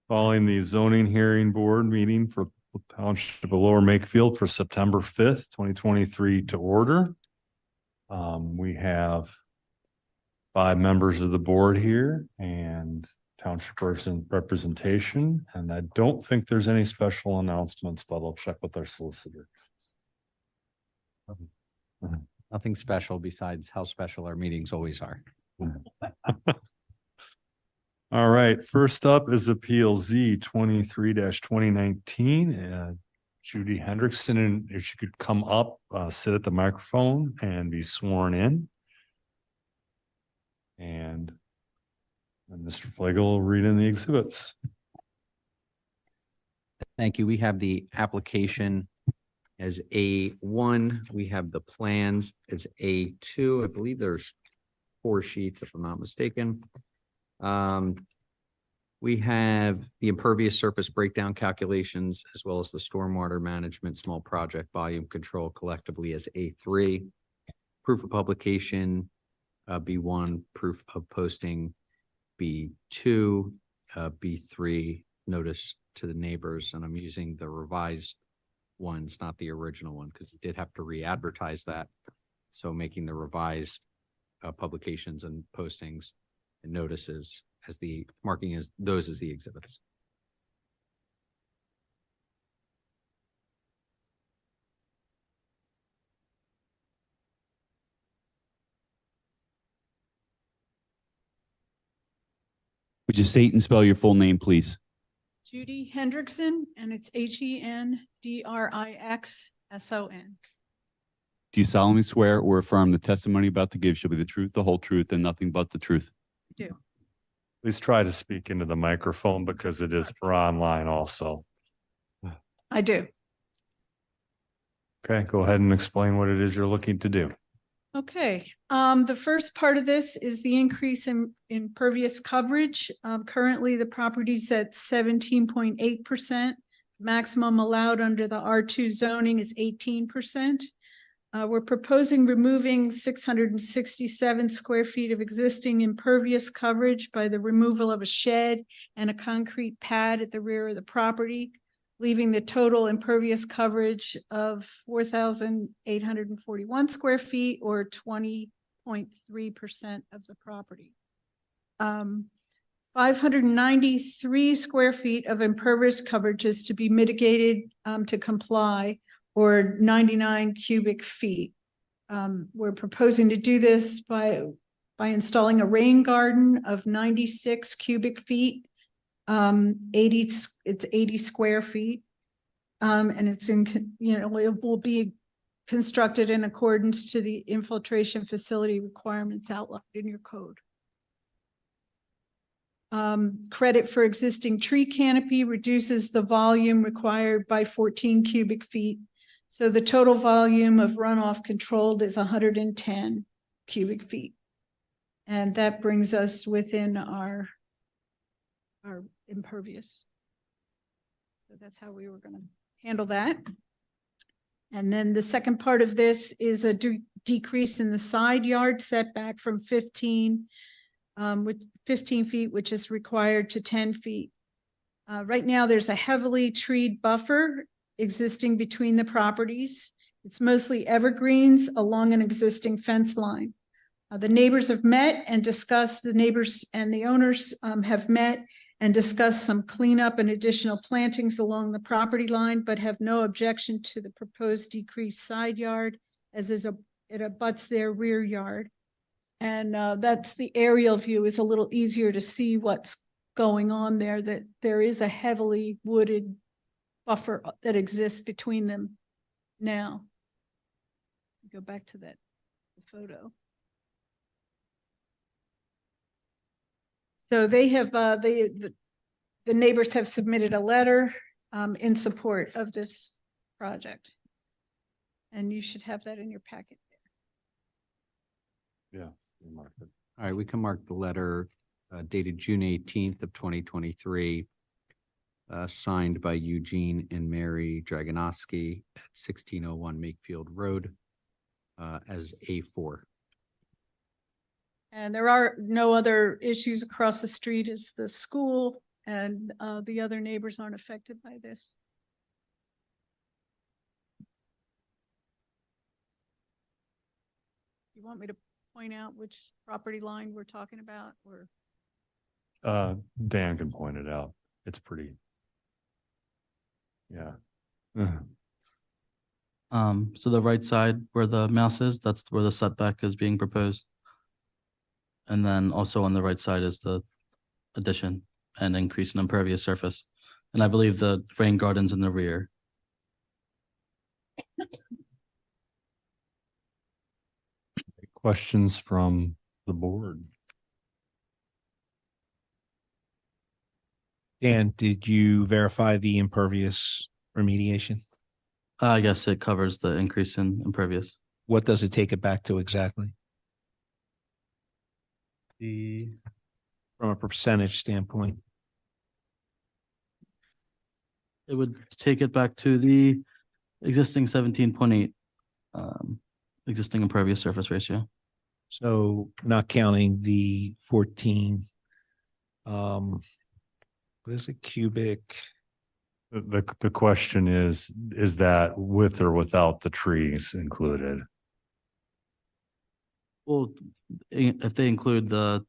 Calling the zoning hearing board meeting for the Township of Lower Makefield for September 5th, 2023 to order. We have 5 members of the board here and township representation, and I don't think there's any special announcements, but I'll check with our solicitor. Nothing special besides how special our meetings always are. All right, first up is Appeal Z 23-2019. Judy Hendrickson, and if she could come up, sit at the microphone and be sworn in. And Mr. Flagel will read in the exhibits. Thank you. We have the application as A1. We have the plans as A2. I believe there's 4 sheets, if I'm not mistaken. We have the impervious surface breakdown calculations, as well as the stormwater management small project volume control collectively as A3. Proof of publication, B1, proof of posting, B2, B3, notice to the neighbors, and I'm using the revised ones, not the original one, because we did have to re-advertise that. So making the revised publications and postings and notices as the marking as those as the exhibits. Would you state and spell your full name, please? Judy Hendrickson, and it's Hendrixson. Do you solemnly swear or affirm the testimony about to give shall be the truth, the whole truth, and nothing but the truth? I do. Please try to speak into the microphone because it is for online also. I do. Okay, go ahead and explain what it is you're looking to do. Okay. The first part of this is the increase in impervious coverage. Currently, the property's at 17.8%. Maximum allowed under the R2 zoning is 18%. We're proposing removing 667 square feet of existing impervious coverage by the removal of a shed and a concrete pad at the rear of the property, leaving the total impervious coverage of 4,841 square feet, or 20.3% of the property. 593 square feet of impervious coverage is to be mitigated to comply, or 99 cubic feet. We're proposing to do this by installing a rain garden of 96 cubic feet. 80 square feet. And it's it will be constructed in accordance to the infiltration facility requirements outlined in your code. Credit for existing tree canopy reduces the volume required by 14 cubic feet. So the total volume of runoff controlled is 110 cubic feet. And that brings us within our impervious. So that's how we were going to handle that. And then the second part of this is a decrease in the side yard setback from 15 feet, which is required, to 10 feet. Right now, there's a heavily treed buffer existing between the properties. It's mostly evergreens along an existing fence line. The neighbors have met and discussed, the neighbors and the owners have met and discussed some cleanup and additional plantings along the property line, but have no objection to the proposed decreased side yard, as it abuts their rear yard. And that's the aerial view is a little easier to see what's going on there, that there is a heavily wooded buffer that exists between them now. Go back to that photo. So they have the neighbors have submitted a letter in support of this project, and you should have that in your packet there. Yeah, mark it. All right, we can mark the letter dated June 18th of 2023, signed by Eugene and Mary Dragonoski at 1601 Makefield Road as A4. And there are no other issues across the street. Is the school and the other neighbors aren't affected by this. You want me to point out which property line we're talking about, or? Dan can point it out. It's pretty. Yeah. So the right side where the mouse is, that's where the setback is being proposed. And then also on the right side is the addition and increase in impervious surface. And I believe the rain garden's in the rear. Questions from the board? Dan, did you verify the impervious remediation? I guess it covers the increase in impervious. What does it take it back to exactly? From a percentage standpoint? It would take it back to the existing 17.8 existing impervious surface ratio. So not counting the 14, what is it, cubic? The question is that with or without the trees included? Well, if they include the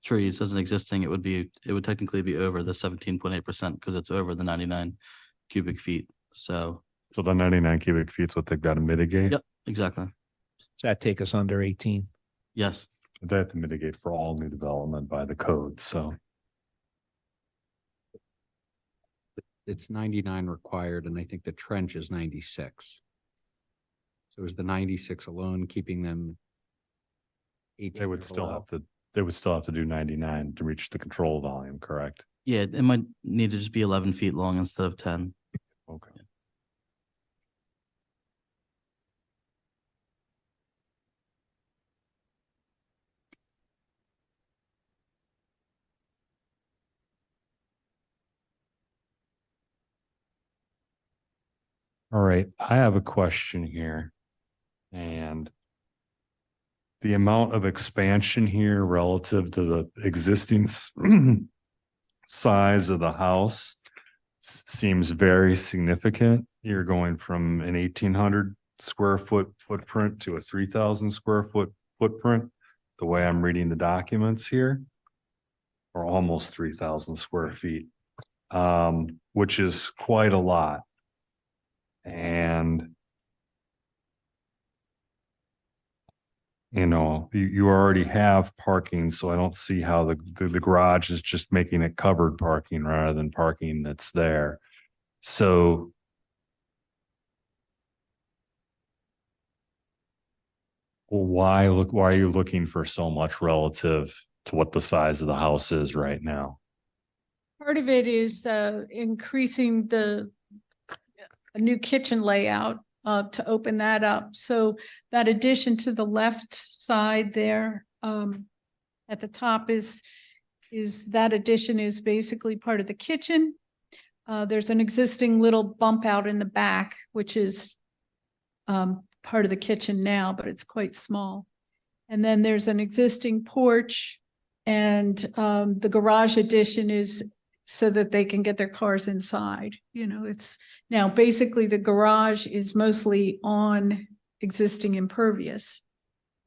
trees as an existing, it would technically be over the 17.8% because it's over the 99 cubic feet. So The 99 cubic feet is what they've got to mitigate? yep, exactly. Does that take us under 18? Yes. They have to mitigate for all new development by the code, so. It's 99 required, and I think the trench is 96. So is the 96 alone keeping them? 18 They would or still below? have to do 99 to reach the control volume, correct? Yeah, it might need to just be 11 feet long instead of 10. Okay. All right, I have a question here. And the amount of expansion here relative to the existing size of the house seems very significant. You're going from an 1,800 square foot footprint to a 3,000 square foot footprint, the way I'm reading the documents here, or almost 3,000 square feet, which is quite a lot. And you already have parking, so I don't see how the garage is just making it covered parking rather than parking that's there. So why are you looking for so much relative to what the size of the house is right now? Part of it is increasing a new kitchen layout to open that up. So that addition to the left side there at the top is that addition is basically part of the kitchen. There's an existing little bump out in the back, which is part of the kitchen now, but it's quite small. And then there's an existing porch, and the garage addition is so that they can get their cars inside. It's now basically the garage is mostly on existing impervious,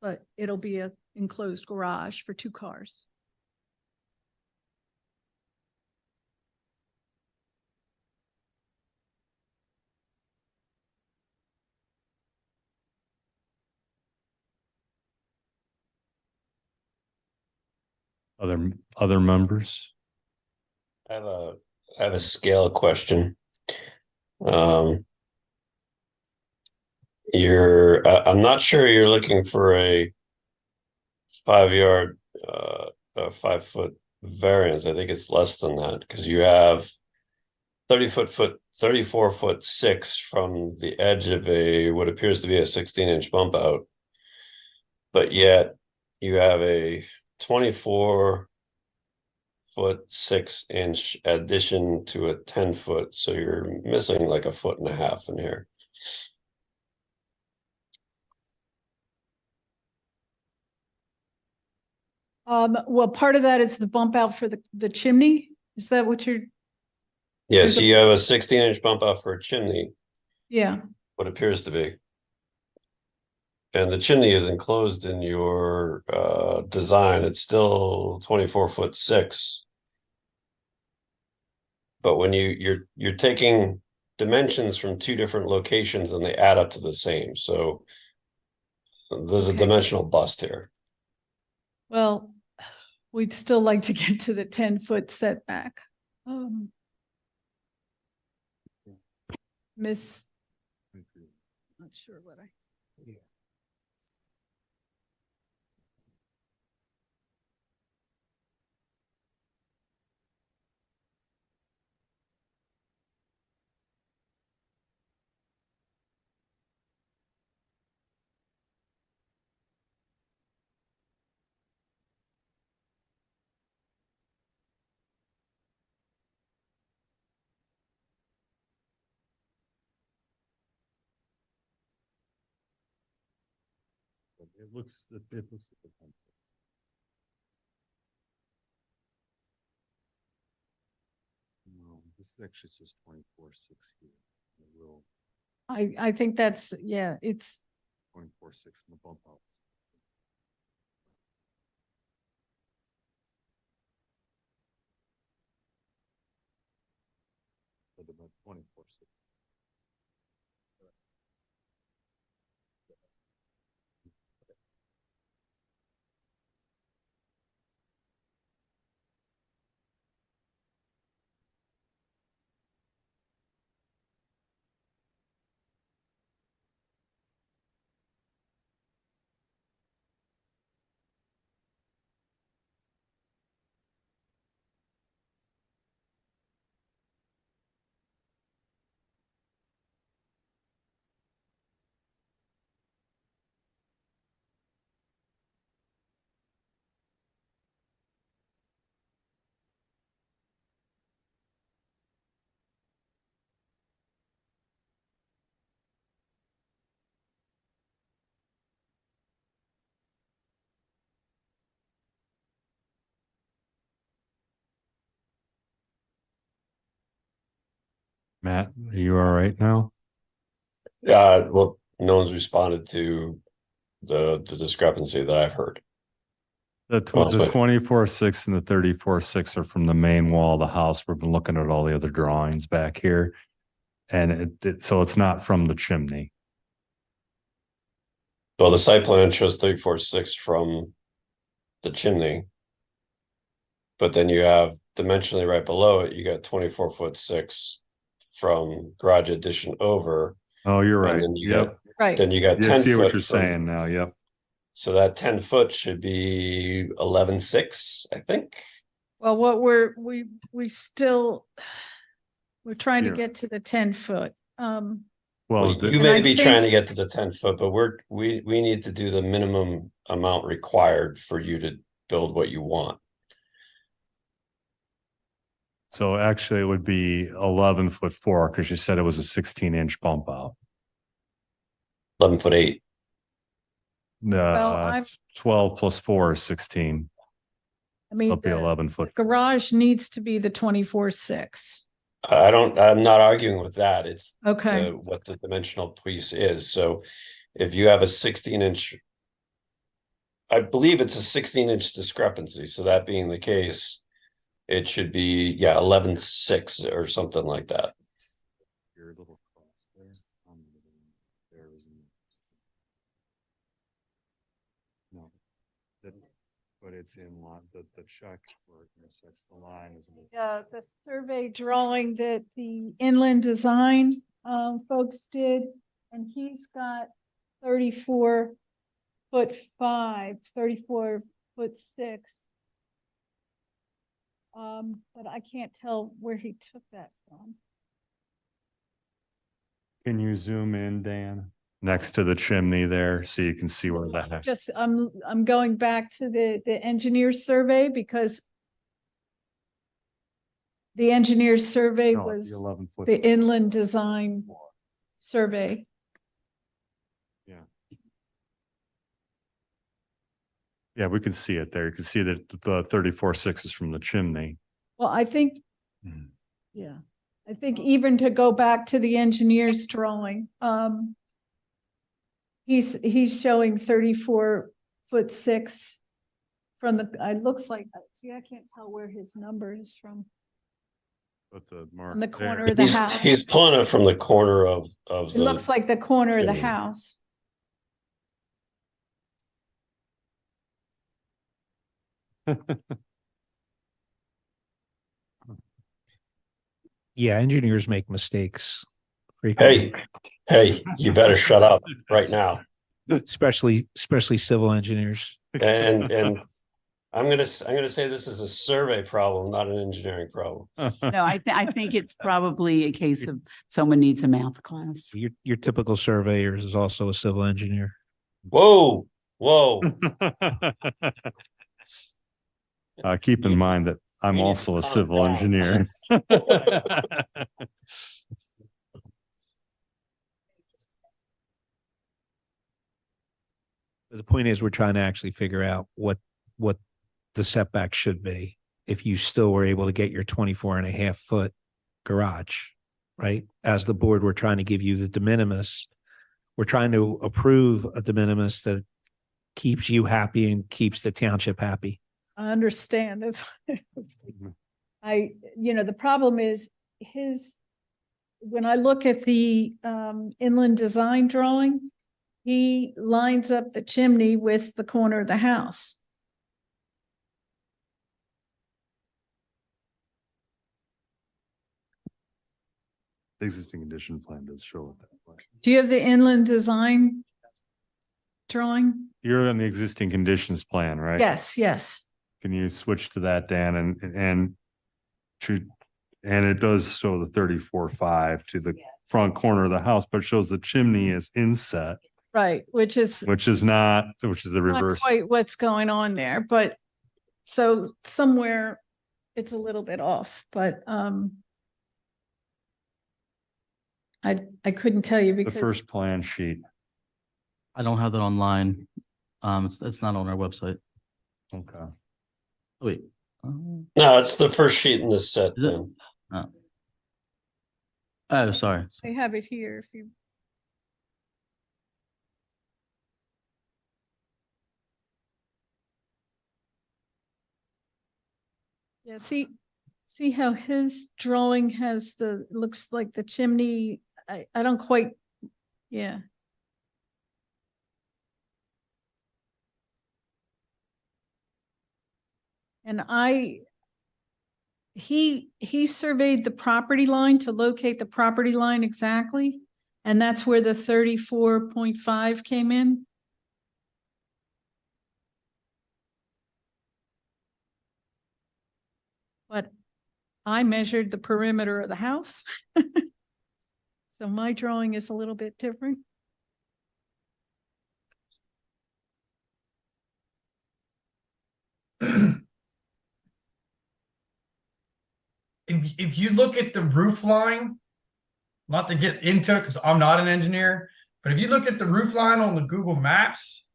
but it'll be an enclosed garage for 2 cars. Other members? I have a scale question. I'm not sure you're looking for a 5-yard, a 5-foot variance. I think it's less than that because you have 34 foot 6 from the edge of what appears to be a 16-inch bump out, but yet you have a 24 foot 6-inch addition to a 10 foot, so you're missing like a 1.5 feet in here. Well, part of that is the bump out for the chimney. Is that what you're, Yeah, There's so a- you have a 16-inch bump out for a chimney, yeah, what appears to be. And the chimney is enclosed in your design. It's still 24'6". But when you're taking dimensions from two different locations and they add up to the same. So there's a Okay. dimensional bust here. well, we'd still like to get to the 10-foot setback. Miss, not sure what I. It looks, it looks. No, this actually says 24'6" here. It will I think that's, yeah, it's, 24'6" in the bump outs. But about 24'6". Matt, are you all right now? Well, no one's responded to the discrepancy that I've heard. The Well, it's 24'6" and the 34'6" are from the main wall of the house. We've been looking at all the other drawings back here. And so it's not from the chimney. Well, the site plan shows 34'6" from the chimney. But then you have dimensionally right below it, you got 24'6" from garage addition over. Oh, you're And right. then you Yep. right. Then you got Yeah, 10 see what foot you're from- saying now. Yep. So that 10 foot should be 11'6", I think. Well, what we still, we're trying to Here. get to the 10-foot. Well, Well, you And may I be think- trying to get to the 10 foot, but we need to do the minimum amount required for you to build what you want. so actually it would be 11'4" because you said it was a 16-inch bump out. 11'8". I'm- 12 plus 4 is 16. I mean, It'll be the 11 foot. garage needs to be the 24'6". I'm not arguing with that. It's Okay, what the dimensional piece is. So if you have a 16-inch, I believe it's a 16-inch discrepancy. So that being the case, it should be, 11'6" or something like that. Your little cross there. There is no, but it's in line. The check where it intersects the line is. the survey drawing that the inland design folks did, and he's got 34'5", 34'6". But I can't tell where he took that from. Can you zoom in, Dan? Next to the chimney there, so you can see where that. Just, I'm going back to the engineer's survey because the engineer's survey No, was the 11 foot. the inland design survey. Yeah, we can see it there. You can see that the 34.6 is from the chimney. Well, I think, Mhm. yeah, I think even to go back to the engineer's drawing, he's showing 34'6" from the, it looks like, see, I can't tell where his number is from. But the mark On the there- corner of the house. He's pulling it from the corner of It the. looks like the corner of the chimney. house. Yeah, engineers make mistakes frequently, Hey, you better shut up right now. especially civil engineers. And I'm gonna say this is a survey problem, not an engineering problem. No, I think it's probably a case of someone needs a math class. Your typical surveyor is also a civil engineer. Whoa. Keep in mind that I'm We need also to a calm civil down. engineer. The point is, we're trying to actually figure out what the setback should be if you still were able to get your 24.5 foot garage, right? As the board, we're trying to give you the de minimis. We're trying to approve a de minimis that keeps you happy and keeps the township happy. I understand that. The problem is when I look at the inland design drawing, he lines up the chimney with the corner of the house. The existing condition plan does show it that way. Do you have the inland design drawing? You're on the existing conditions plan, right? Yes, yes. Can you switch to that, Dan? And it does show the 34.5 to the front corner of the house, but it shows the chimney is inset, Right, which is which is the not reverse. quite what's going on there, but so somewhere it's a little bit off, but I couldn't tell you The because first plan sheet. I don't have that online. It's not on our website. Okay. Wait. No, it's the first sheet in this set Is it? then. Oh, sorry. I have it here if you. Yeah, see how his drawing has looks like the chimney, I don't quite, yeah. And he surveyed the property line to locate the property line exactly, and that's where the 34.5 came in. But I measured the perimeter of the house. So my drawing is a little bit different. If you look at the roof line, not to get into it because I'm not an engineer, but if you look at the roof line on the Google Maps,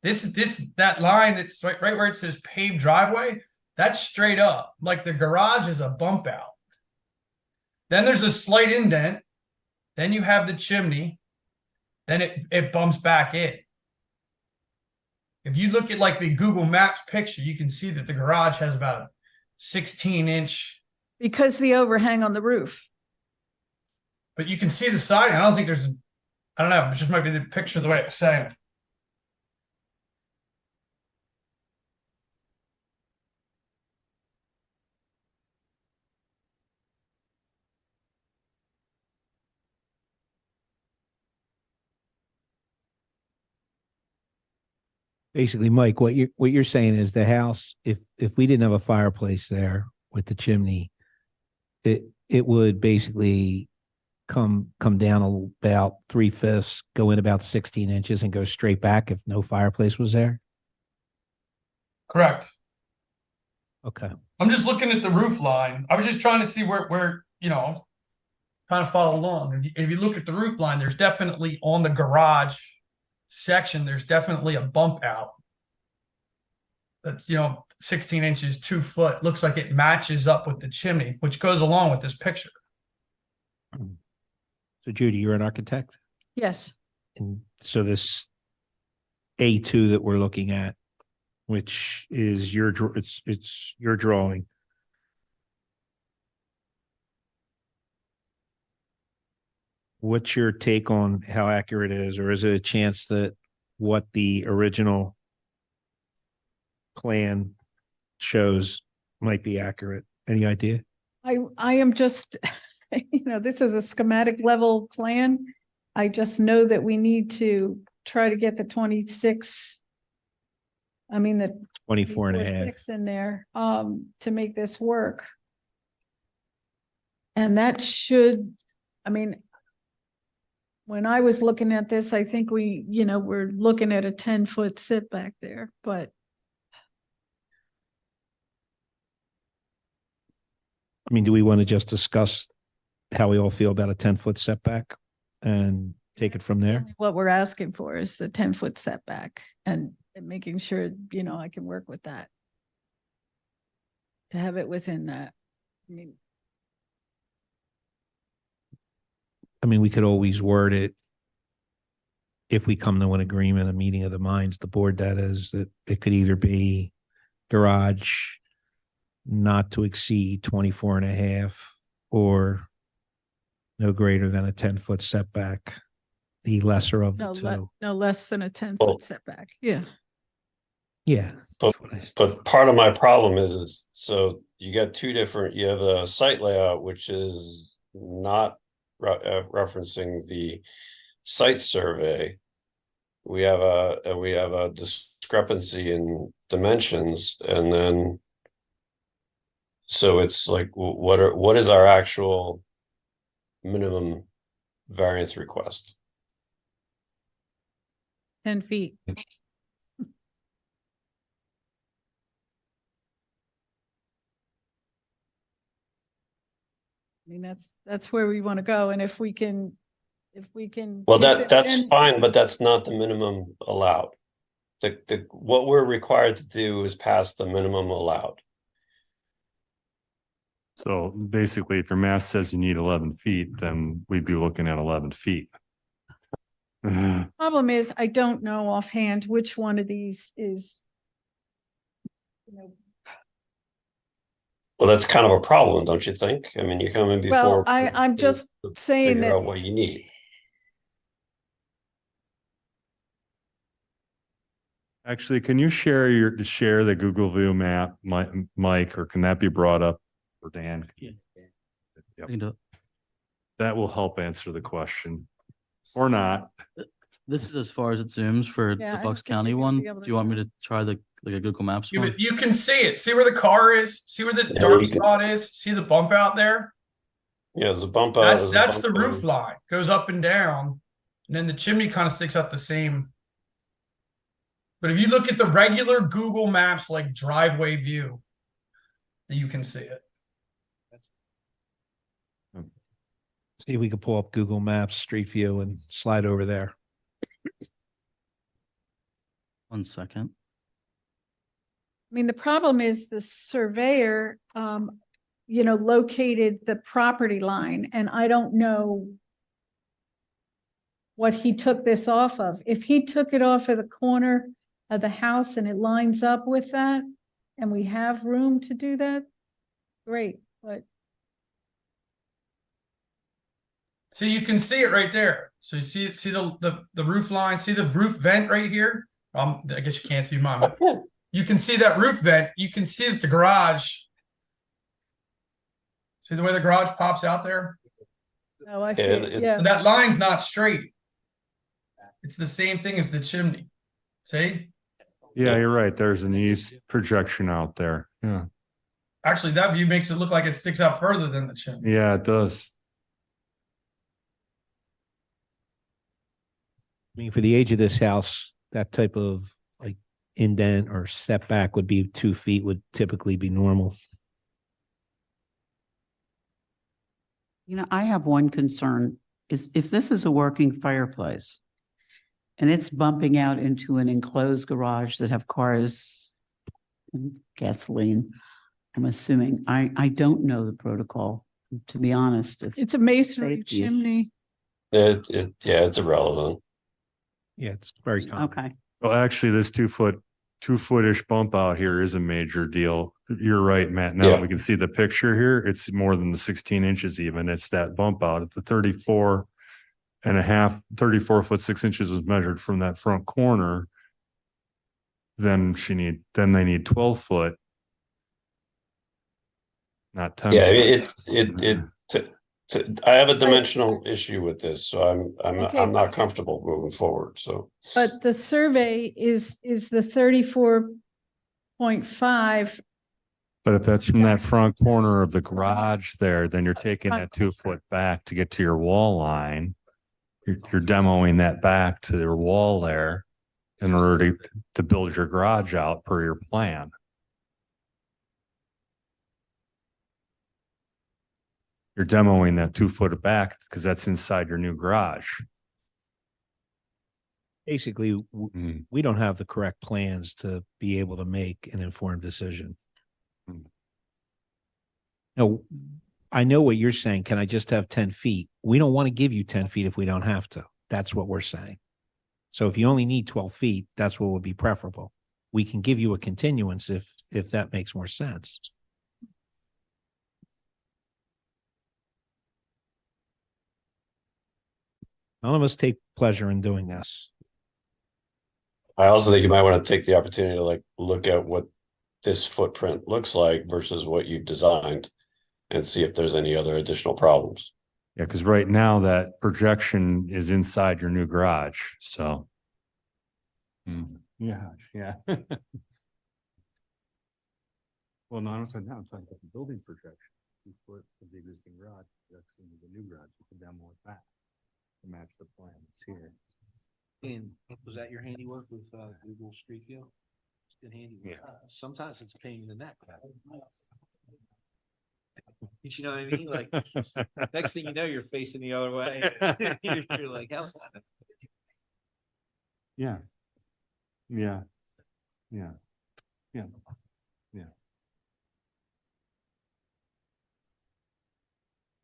that line that's right where it says paved driveway, that's straight up. Like the garage is a bump out. Then there's a slight indent. Then you have the chimney. Then it bumps back in. If you look at like the Google Maps picture, you can see that the garage has about a 16-inch. Because the overhang on the roof. But you can see the siding. I don't think there's I don't know. It just might be the picture the way it was saying. Basically, Mike, what you're saying is the house, if we didn't have a fireplace there with the chimney, it would basically come down about 3/5, go in about 16 inches and go straight back if no fireplace was there. Correct. Okay. I'm just looking at the roof line. I was just trying to see where trying to follow along. If you look at the roof line, there's definitely on the garage section, there's definitely a bump out. that's, 16 inches, 2 foot, looks like it matches up with the chimney, which goes along with this picture. So Judy, you're an architect? Yes, And so this A2 that we're looking at, which is it's your drawing. What's your take on how accurate it is, or is it a chance that what the original plan shows might be accurate? Any idea? I am just, this is a schematic level plan. I just know that we need to try to get the 26. I mean, the 24 and a half. 6 in there, to make this work. And that should, when I was looking at this, I think we're looking at a 10-foot setback there, but Do we want to just discuss how we all feel about a 10-foot setback and take it from there? what we're asking for is the 10-foot setback and making sure, I can work with that. To have it within that. We could always word it if we come to an agreement, a meeting of the minds, the board that is, that it could either be garage not to exceed 24 and a half or no greater than a 10-foot setback, the lesser of the two. No less than a Well- 10-foot setback. Yeah. Yeah. But, that's what I- but part of my problem is so you got you have a site layout, which is not referencing the site survey. We have a discrepancy in dimensions, and then so it's like, what is our actual minimum variance request? 10 feet. That's where we want to go. And if we can. Well, get this that's in- fine, but that's not the minimum allowed. What we're required to do is pass the minimum allowed. So basically, if your math says you need 11 feet, then we'd be looking at 11 feet. Problem is, I don't know offhand which one of these is. Well, that's kind of a problem, don't you think? You're coming Well, before. I'm just saying Figure that. out what you need. Actually, can you share the Google View map, Mike, or can that be brought up for Dan? Yeah. Yep. I can do it. That will help answer the question, or not. This is as far as it zooms for Yeah, the I Bucks don't think County you're gonna one. be able to Do you want do me to try a Google Maps Yeah, one? but you can see it. See where the car is. See where this Yeah, dark you can- spot is. See the bump out there. Yeah, there's a bump out. That's the roof line. Goes up and down, and then the chimney kind of sticks out the same. But if you look at the regular Google Maps like driveway view, then you can see it. See if we could pull up Google Maps, Street View, and slide over there. 1 second. The problem is the surveyor, located the property line, and I don't know what he took this off of. If he took it off of the corner of the house and it lines up with that, and we have room to do that, great, but So you can see it right there. So you see the roof line, see the roof vent right here. I guess you can't see mine, but you can see that roof vent. You can see that the garage. See the way the garage pops out there? no, I see Yeah, it, yeah. So that line's not straight. It's the same thing as the chimney. See? Yeah, you're right. There's an east projection out there. Yeah. Actually, that view makes it look like it sticks out further than the chimney. Yeah, it does. For the age of this house, that type of like indent or setback would be 2 feet would typically be normal. I have one concern is if this is a working fireplace and it's bumping out into an enclosed garage that have cars and gasoline. I'm assuming, I don't know the protocol, to be honest. If It's a masonry Safety issue. chimney. Yeah, it's irrelevant. Yeah, it's very common. Okay, Well, actually, this 2-foot-ish bump out here is a major deal. You're right, Matt. Now Yeah. we can see the picture here. It's more than the 16 inches even. It's that bump out. It's the 34 foot 6 inches was measured from that front corner. Then they need 12 foot. Not 10. Yeah, foot. I have a dimensional issue with this, so Okay. I'm not comfortable moving forward, so. But the survey is the 34.5. But if that's from that front corner of the garage there, then you're taking that 2 foot back to get to your wall line. You're demoing that back to your wall there in order to build your garage out per your plan. You're demoing that 2 foot back because that's inside your new garage. Basically, we don't have the correct plans to be able to make an informed decision. No, I know what you're saying. Can I just have 10 feet? We don't want to give you 10 feet if we don't have to. That's what we're saying. So if you only need 12 feet, that's what would be preferable. We can give you a continuance if that makes more sense. None of us take pleasure in doing this. I also think you might want to take the opportunity to like look at what this footprint looks like versus what you've designed and see if there's any other additional problems. Yeah, because right now that projection is inside your new garage, so. Yeah. Well, no, I'm talking about the building projection. 2 foot of the existing garage, that's into the new garage, you can demo it back to match the plan that's here. And was that your handiwork with Google Street View? It's been handy. Yeah. Sometimes it's a pain in the neck. You know what I mean? Like next thing you know, you're facing the other way. You're like, hell. Yeah.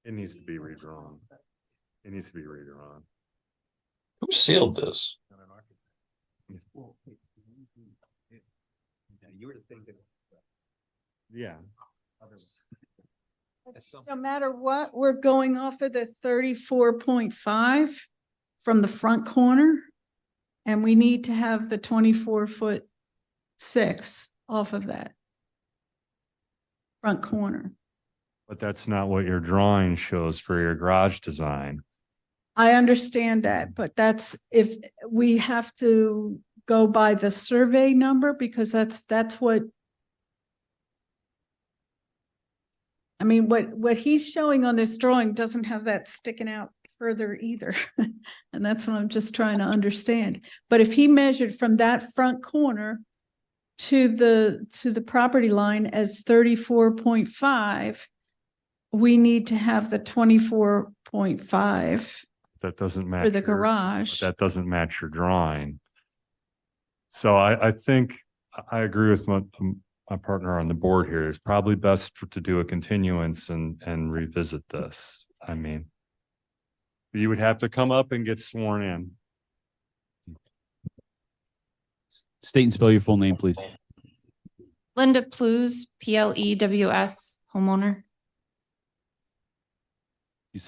It needs to be redrawn. Who sealed this? You were thinking. Yeah. No matter what, we're going off of the 34.5 from the front corner. And we need to have the 24-foot 6 off of that front corner. But that's not what your drawing shows for your garage design. I understand that, but that's if we have to go by the survey number, because that's what. I mean, what he's showing on this drawing doesn't have that sticking out further either. And that's what I'm just trying to understand. But if he measured from that front corner to the property line as 34.5, we need to have the 24.5 That doesn't match for the garage. that doesn't match your drawing. So I think I agree with my partner on the board here. It's probably best to do a continuance and revisit this. I mean, you would have to come up and get sworn in. State and spell your full name, please. Linda Plews, Plews, homeowner. Do you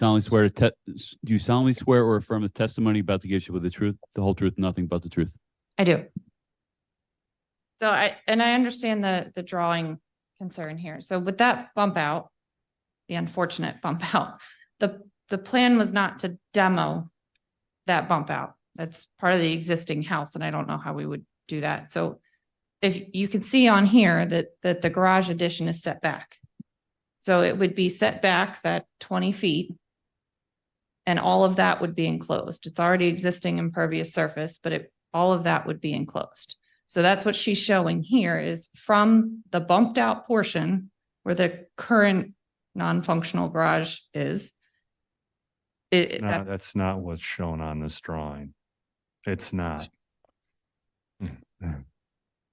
solemnly swear or affirm the testimony about to give you with the truth, the whole truth, nothing but the truth? I do. So I understand the drawing concern here. So with that bump out, the unfortunate bump out, the plan was not to demo that bump out. That's part of the existing house, and I don't know how we would do that. So if you can see on here that the garage addition is set back. So it would be set back that 20 feet. And all of that would be enclosed. It's already existing impervious surface, but all of that would be enclosed. So that's what she's showing here is from the bumped out portion where the current non-functional garage is. That's not what's shown on this drawing. It's not.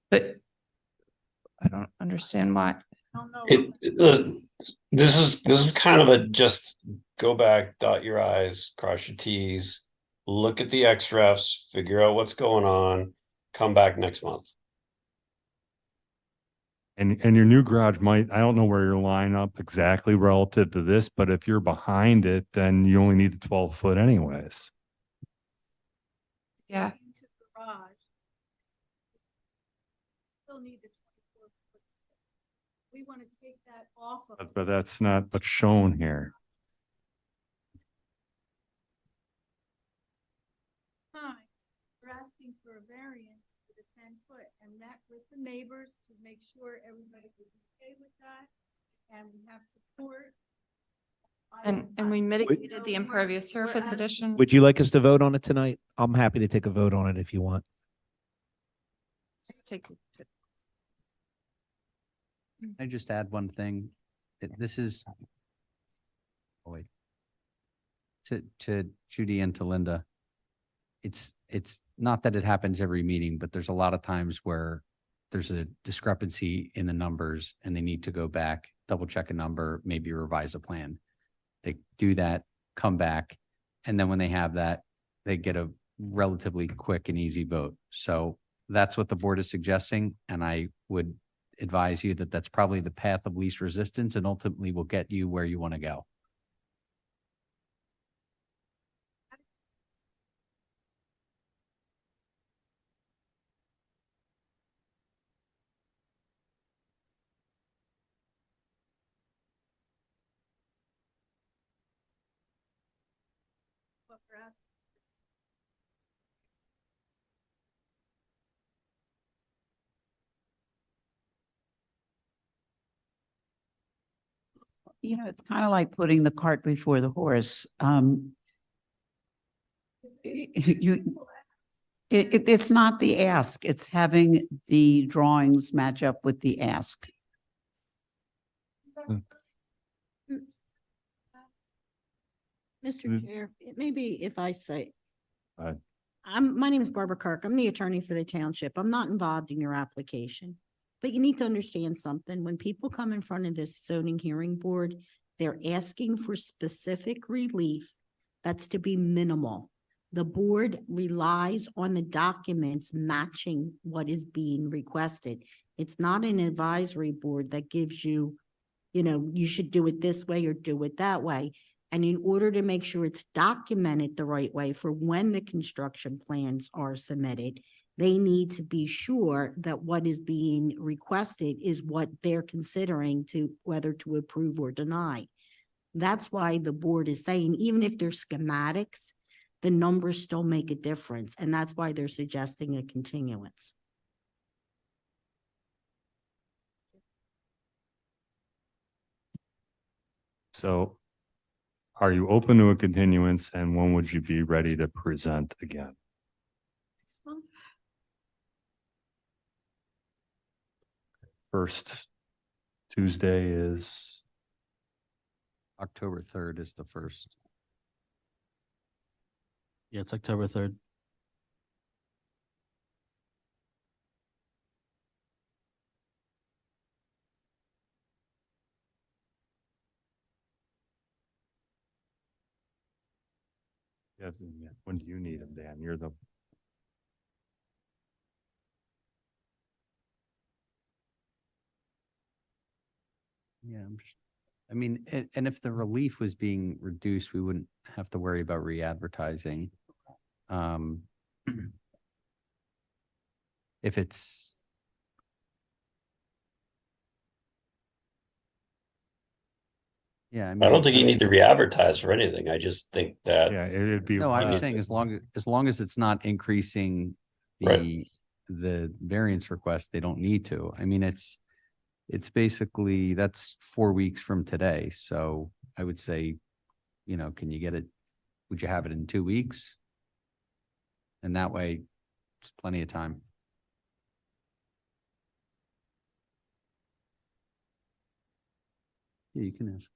But I don't understand why. This is kind of a just go back, dot your i's, cross your t's, look at the XREFs, figure out what's going on, come back next month. And your new garage might, I don't know where you're line up exactly relative to this, but if you're behind it, then you only need the 12-foot anyways. Yeah. Into garage. Still need the 24 foot. We want to take that off of. But that's not what's shown here. Time. We're asking for a variance for the 10-foot and that with the neighbors to make sure everybody is okay with that. And we have support. And we mitigated the impervious surface addition. Would you like us to vote on it tonight? I'm happy to take a vote on it if you want. Just take. Can I just add one thing? This is. Oh, wait. To Judy and to Linda. It's not that it happens every meeting, but there's a lot of times where there's a discrepancy in the numbers and they need to go back, double check a number, maybe revise a plan. They do that, come back, and then when they have that, they get a relatively quick and easy vote. So that's what the board is suggesting, and I would advise you that that's probably the path of least resistance and ultimately will get you where you want to go. What we're asking. You know, it's kind of like putting the cart before the horse. It's not the ask, it's having the drawings match up with the ask. Mr. Chair, maybe if I say. Aye. My name is Barbara Kirk. I'm the attorney for the township. I'm not involved in your application. But you need to understand something. When people come in front of this zoning hearing board, they're asking for specific relief that's to be minimal. The board relies on the documents matching what is being requested. It's not an advisory board that gives you, you should do it this way or do it that way. And in order to make sure it's documented the right way for when the construction plans are submitted, they need to be sure that what is being requested is what they're considering to whether to approve or deny. That's why the board is saying, even if they're schematics, the numbers still make a difference. And that's why they're suggesting a continuance. So are you open to a continuance and when would you be ready to present again? First Tuesday is October 3rd is the first. Yeah, it's October 3rd. Yeah, when do you need them, Dan? You're the. Yeah, and if the relief was being reduced, we wouldn't have to worry about re-advertising. If it's. Yeah, I don't think you need to re-advertise for anything. I just think that. Yeah, it'd be. No, I was less. saying as long as it's not increasing Right. the variance request, they don't need to. I mean, it's basically, that's 4 weeks from today. So I would say, can you get it? Would you have it in 2 weeks? And that way, it's plenty of time. Yeah, you can ask.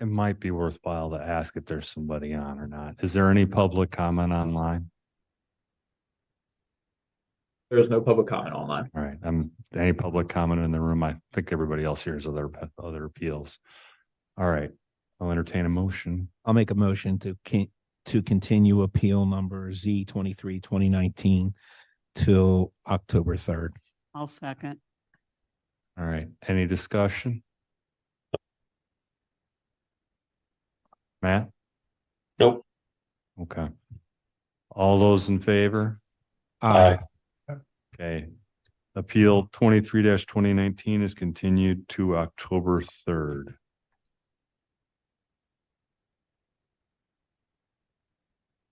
It might be worthwhile to ask if there's somebody on or not. Is there any public comment online? There is no public comment online. All right, any public comment in the room? I think everybody else here has other appeals. All right, I'll entertain a motion. I'll make a motion to continue appeal number Z 23-2019 till October 3rd. I'll second. All right, any discussion? Matt? Nope. Okay. All those in favor? Aye. Okay. Appeal 23-2019 is continued to October 3rd.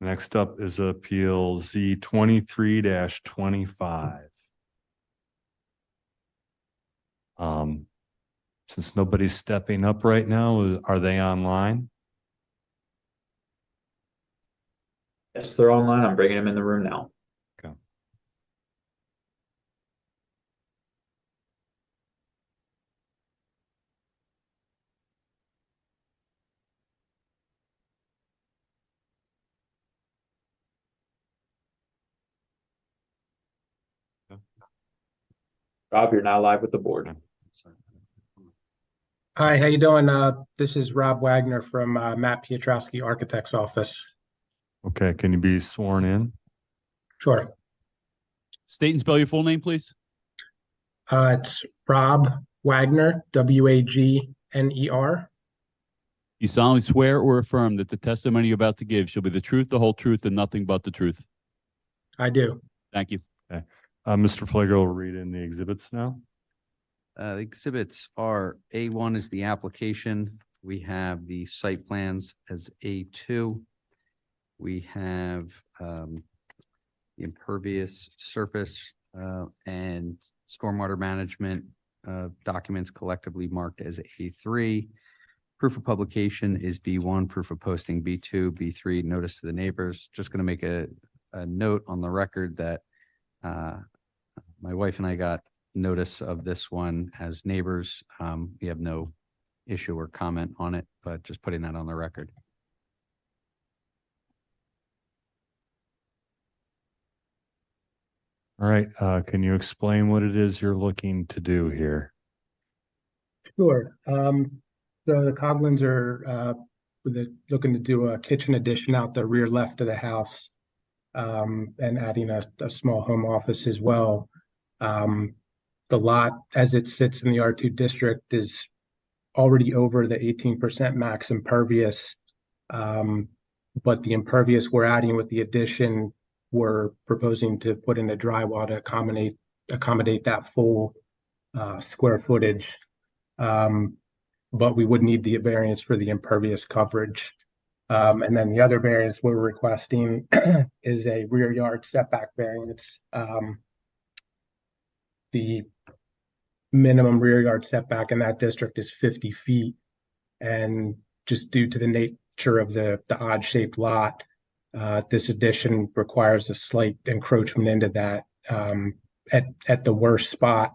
Next up is appeal Z 23-25. Since nobody's stepping up right now, are they online? Yes, they're online. I'm bringing them in the room now. Okay. Rob, you're now live with the board. Hi, how you doing? This is Rob Wagner from Matt Piotrowski Architect's office. Okay, can you be sworn in? Sure. State and spell your full name, please. It's Rob Wagner, Wagner. You solemnly swear or affirm that the testimony you're about to give shall be the truth, the whole truth, and nothing but the truth. I do. Thank you. Okay. Mr. Flagel will read in the exhibits now. The exhibits are A1 is the application. We have the site plans as A2. We have the impervious surface and stormwater management documents collectively marked as A3. Proof of publication is B1, proof of posting B2, B3, notice to the neighbors. Just going to make a note on the record that my wife and I got notice of this one as neighbors. We have no issue or comment on it, but just putting that on the record. All right, can you explain what it is you're looking to do here? Sure. So the Coglins are looking to do a kitchen addition out the rear left of the house, and adding a small home office as well. The lot, as it sits in the R2 district, is already over the 18% max impervious. But the impervious we're adding with the addition, we're proposing to put in a drywall to accommodate that full square footage. But we would need the variance for the impervious coverage. And then the other variance we're requesting is a rear yard setback variance. The minimum rear yard setback in that district is 50 feet. And just due to the nature of the odd shaped lot, this addition requires a slight encroachment into that. At the worst spot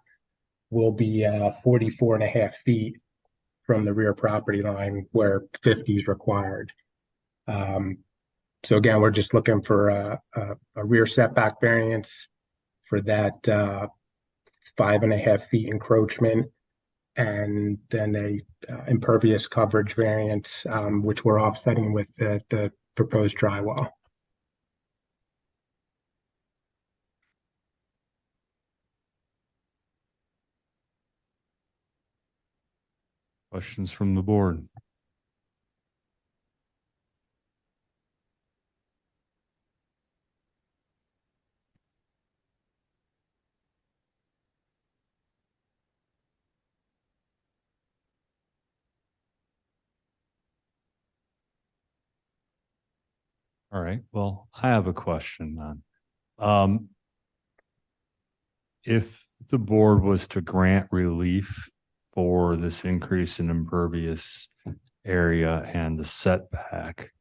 will be 44.5 feet from the rear property line where 50 is required. So again, we're just looking for a rear setback variance for that 5.5 feet encroachment, and then a impervious coverage variance, which we're offsetting with the proposed drywall. Questions from the board? All right, well, I have a question then. If the board was to grant relief for this increase in impervious area and the setback,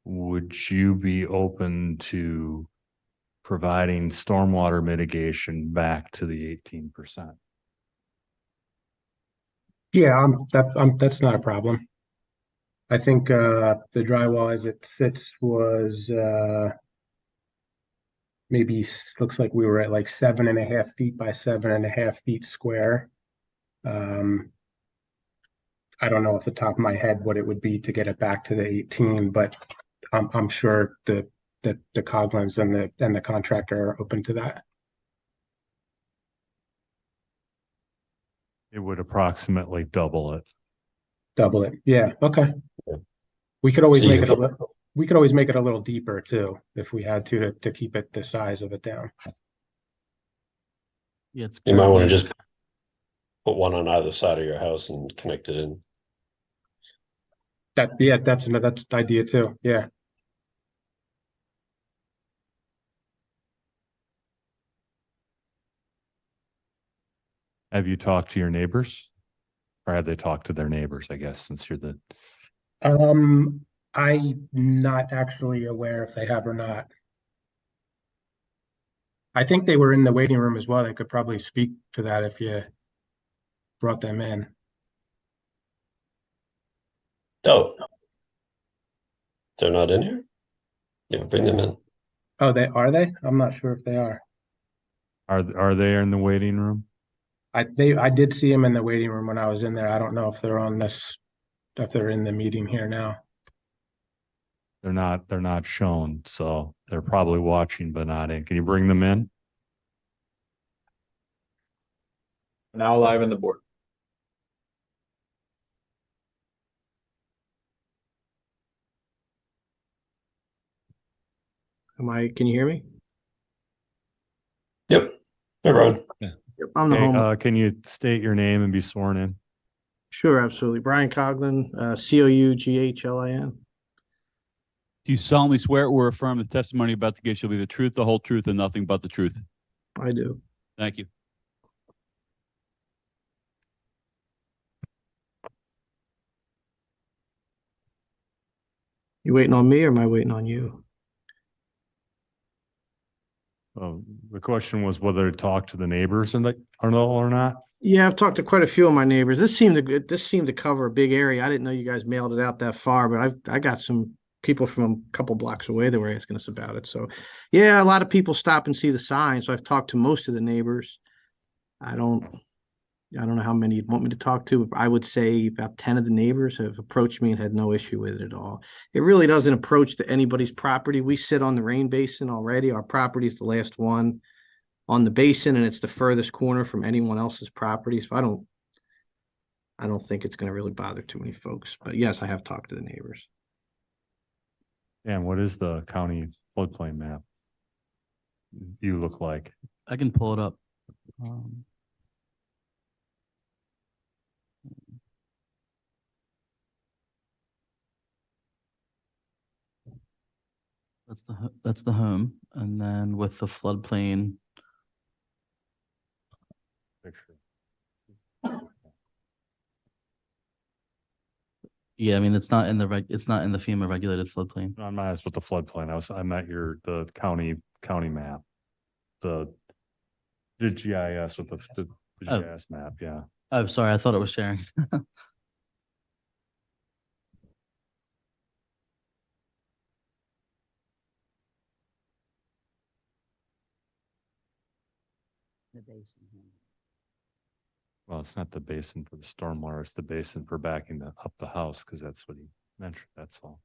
would you be open to providing stormwater mitigation back to the 18%? Yeah, that's not a problem. I think the drywall as it sits was maybe looks like we were at like 7.5 feet by 7.5 feet square. I don't know off the top of my head what it would be to get it back to the 18, but I'm sure the Coglins and the contractor are open to that. It would approximately double it. Double it. Yeah. Okay. Yeah. We could always So you make it a could- little. We could always make it a little deeper too, if we had to keep it the size of it down. Yeah, it's You might want to currently- just put one on either side of your house and connect it in. That's the idea too. Yeah. Have you talked to your neighbors? Or have they talked to their neighbors, I guess, since you're the, I'm not actually aware if they have or not. I think they were in the waiting room as well. They could probably speak to that if you brought them in. Oh, they're not in here? Yeah, bring them in. Oh, are they? I'm not sure if they are. are they in the waiting room? I did see them in the waiting room when I was in there. I don't know if they're on this, if they're in the meeting here now. They're not shown, so they're probably watching but not in. Can you bring them in? Now live in the board. Can you hear me? Yep. Hey, Brian. Yep, I'm the Hey, home. can you state your name and be sworn in? Sure, absolutely. Brian Coughlin, Coughlin. Do you solemnly swear or affirm the testimony about to give shall be the truth, the whole truth, and nothing but the truth? I do. Thank you. You waiting on me or am I waiting on you? The question was whether to talk to the neighbors and or not. Yeah, I've talked to quite a few of my neighbors. This seemed to cover a big area. I didn't know you guys mailed it out that far, but I got some people from a couple blocks away that were asking us about it. So yeah, a lot of people stop and see the sign. So I've talked to most of the neighbors. I don't know how many you'd want me to talk to, but I would say about 10 of the neighbors have approached me and had no issue with it at all. It really doesn't approach to anybody's property. We sit on the rain basin already. Our property is the last one on the basin and it's the furthest corner from anyone else's property. So I don't think it's going to really bother too many folks, but yes, I have talked to the neighbors. And what is the county floodplain map? You look like? I can pull it up. That's the home, and then with the floodplain, Picture. yeah, I mean it's not in the FEMA regulated floodplain. I'm not asked what the floodplain. I meant the county map. The GIS with the Oh. GIS map, yeah. I'm sorry, I thought it was sharing. Well, it's not the basin for the stormwater, it's the basin for backing up the house, because that's what he mentioned, that's all.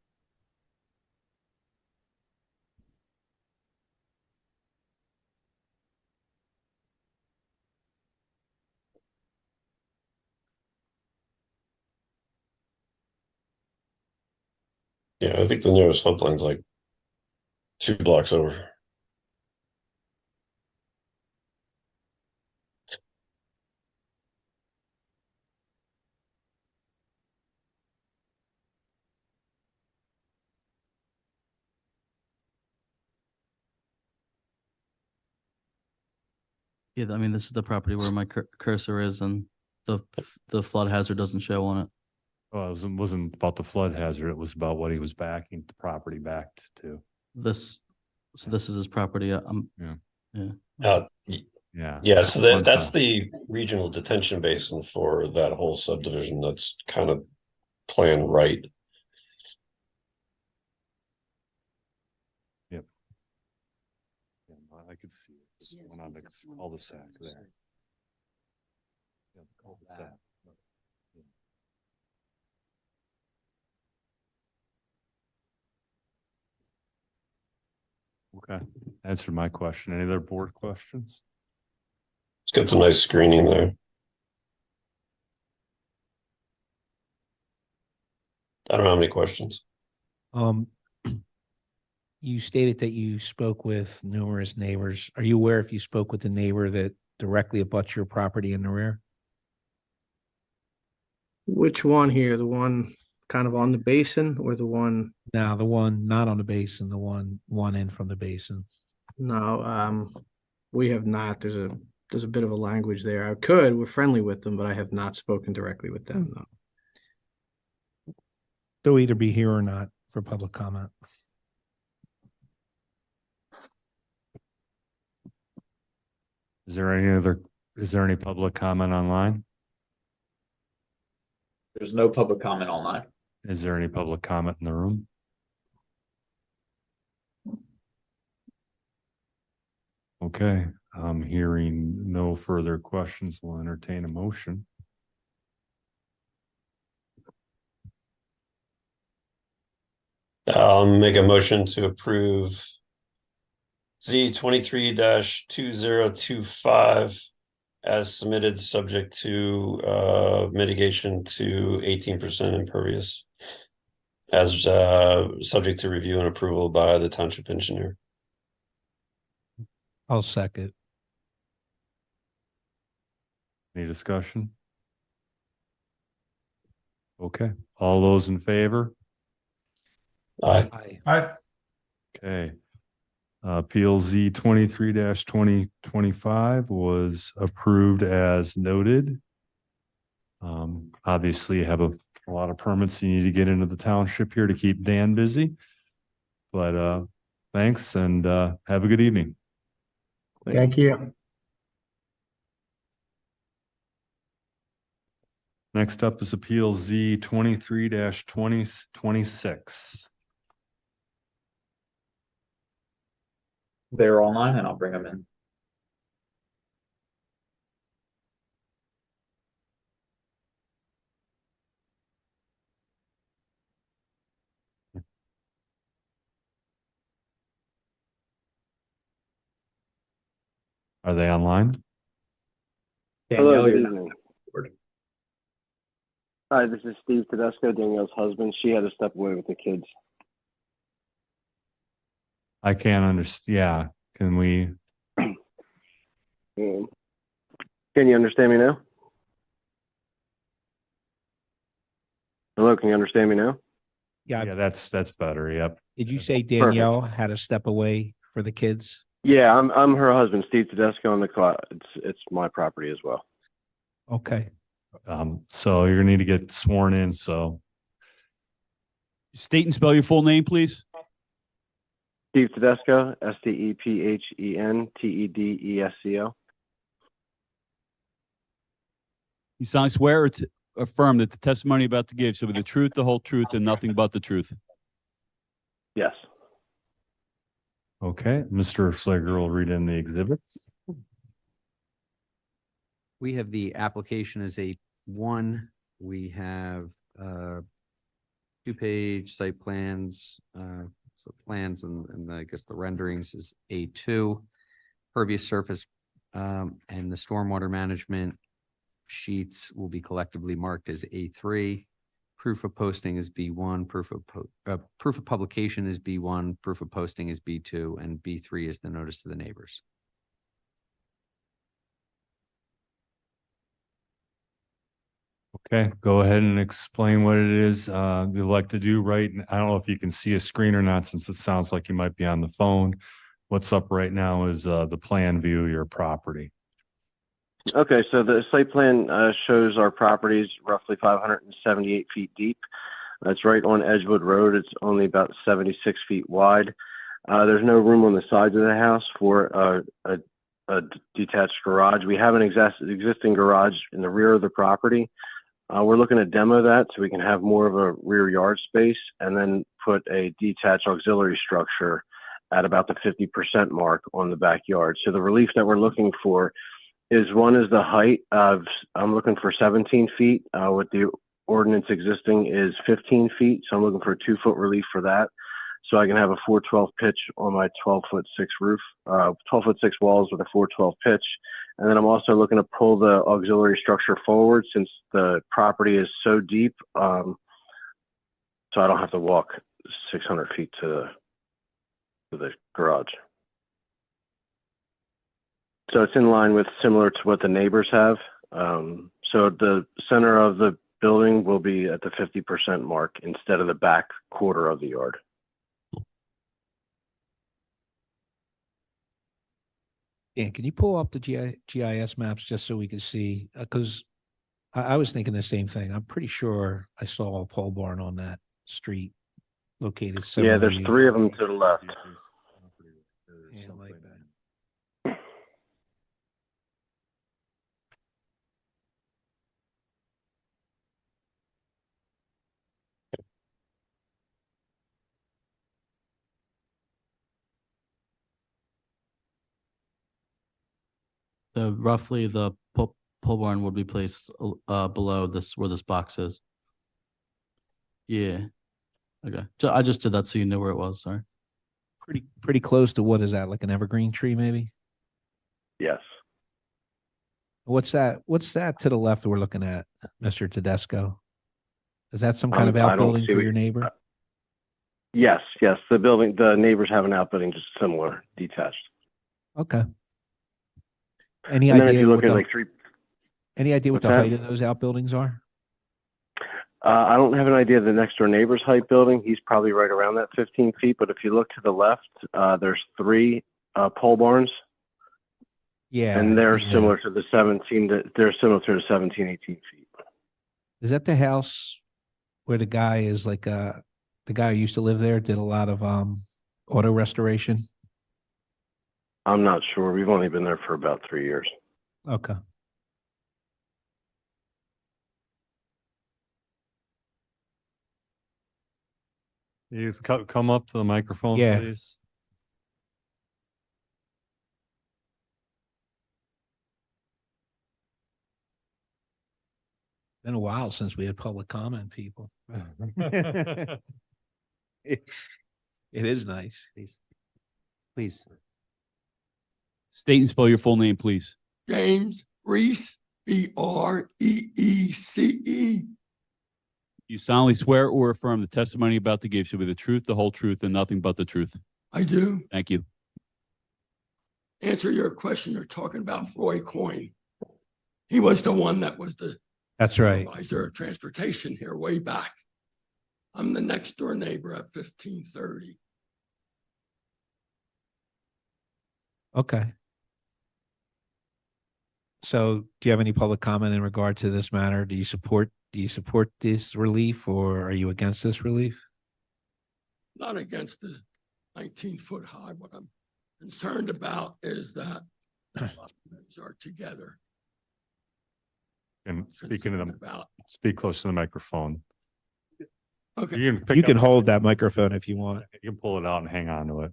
Yeah, I think the nearest floodplain's like 2 blocks over. Yeah, I mean this is the property where my cursor is, and the flood hazard doesn't show on it. Well, it wasn't about the flood hazard, it was about what he was backing the property backed to. So this is his property. Yeah. Yeah. Yeah, so One that's side. the regional detention basin for that whole subdivision. That's kind of planned right. Yep. Yeah, can't see it. It's the one on the cul-de-sac there. Yeah, the cul-de-sac. Okay, answered my question. Any other board questions? It's got some nice screening there. I don't have any questions. You stated that you spoke with numerous neighbors. Are you aware if you spoke with the neighbor that directly abuts your property in the rear? Which one here? The one kind of on the basin or the one? Now, the one not on the basin, the one in from the basin. No, we have not. There's a bit of a language there. We're friendly with them, but I have not spoken directly with them, no. They'll either be here or not for public comment. Is there any public comment online? There's no public comment online. Is there any public comment in the room? Okay, I'm hearing no further questions. We'll entertain a motion. I'll make a motion to approve Z23-2025 as submitted, subject to mitigation to 18% impervious, as subject to review and approval by the township engineer. I'll second. Any discussion? Okay, all those in favor? Aye. Aye. Okay. PLZ 23-2025 was approved as noted. Obviously you have a lot of permits you need to get into the township here to keep Dan busy. But thanks and have a good evening. Thank you. Next up is Appeal Z 23-2026. They're online and I'll bring them in. Are they online? Danielle, you're not. Hi, this is Steve Tedesco, Danielle's husband. She had to step away with the kids. I can't understand. Yeah. Can we? Can you understand me now? Hello, can you understand me now? Yeah, that's better. Yep. Did you say Danielle had to step away for the kids? Yeah, I'm her husband, Steve Tedesco, and it's my property as well. Okay. So you're gonna need to get sworn in. So State and spell your full name, please. Steve Tedesco, STEPHENTEDESCO. You solemnly swear or affirm that the testimony about to give shall be the truth, the whole truth, and nothing but the truth. Yes. okay, Mr. Flegger will read in the exhibits. We have the application as A1. We have 2-page site plans, plans and I guess the renderings is A2. Pervious surface and the stormwater management sheets will be collectively marked as A3. Proof of posting is B1. Proof of publication is B1. Proof of posting is B2, and B3 is the notice to the neighbors. Okay, go ahead and explain what it is you'd like to do, right? I don't know if you can see a screen or not, since it sounds like you might be on the phone. What's up right now is the plan view of your property. Okay, so the site plan shows our properties roughly 578 feet deep. It's right on Edgewood Road. It's only about 76 feet wide. There's no room on the sides of the house for a detached garage. We have an existing garage in the rear of the property. We're looking to demo that so we can have more of a rear yard space and then put a detached auxiliary structure at about the 50% mark on the backyard. So the relief that we're looking for is one is the height of, I'm looking for 17 feet. With the ordinance existing is 15 feet. So I'm looking for a 2-foot relief for that. So I can have a 412 pitch on my 12-foot 6 roof, 12-foot 6 walls with a 412 pitch. And then I'm also looking to pull the auxiliary structure forward since the property is so deep. So I don't have to walk 600 feet to the garage. So it's in line with similar to what the neighbors have. So the center of the building will be at the 50% mark instead of the back quarter of the yard. Dan, can you pull up the GIS maps just so we can see? Because I was thinking the same thing. I'm pretty sure I saw a pole barn on that street located Yeah, similarly. there's 3 of them to the left. Yeah, like that. So roughly the pole barn would be placed below this where this box is. Yeah. Okay. I just did that so you know where it was. Sorry. Pretty close to, what is that, like an evergreen tree maybe? Yes. What's that? What's that to the left that we're looking at, Mr. Tedesco? Is that some kind of I don't outbuilding see for what- your neighbor? Yes, the neighbors have an outbuilding just similar, detached. Okay. Any And then if idea you look what at the, like 3, any idea what what's the that? height of those outbuildings are? I don't have an idea of the next door neighbor's height building. He's probably right around that 15 feet. But if you look to the left, there's 3 pole barns. Yeah. And they're yeah. similar to the 17, 18 feet. Is that the house where the guy is like, the guy who used to live there did a lot of auto restoration? I'm not sure. We've only been there for about 3 years. Okay. You just come up to the microphone, Yeah. please. Been a while since we had public comment, people. It is nice. Please. State and spell your full name, please. James Reese, Breece. You solemnly swear or affirm the testimony you're about to give shall be the truth, the whole truth, and nothing but the truth. I do. Thank you. Answer your question. You're talking about Roy Coyne. He was the one that was the That's right. supervisor of transportation here way back. I'm the next door neighbor at 1530. Okay. So do you have any public comment in regard to this matter? Do you support this relief, or are you against this relief? Not against the 19-foot high. What I'm concerned about is that documents are together. And speaking of them, About. speak close to the microphone. Okay. You can hold that microphone if you want. You can pull it out and hang on to it.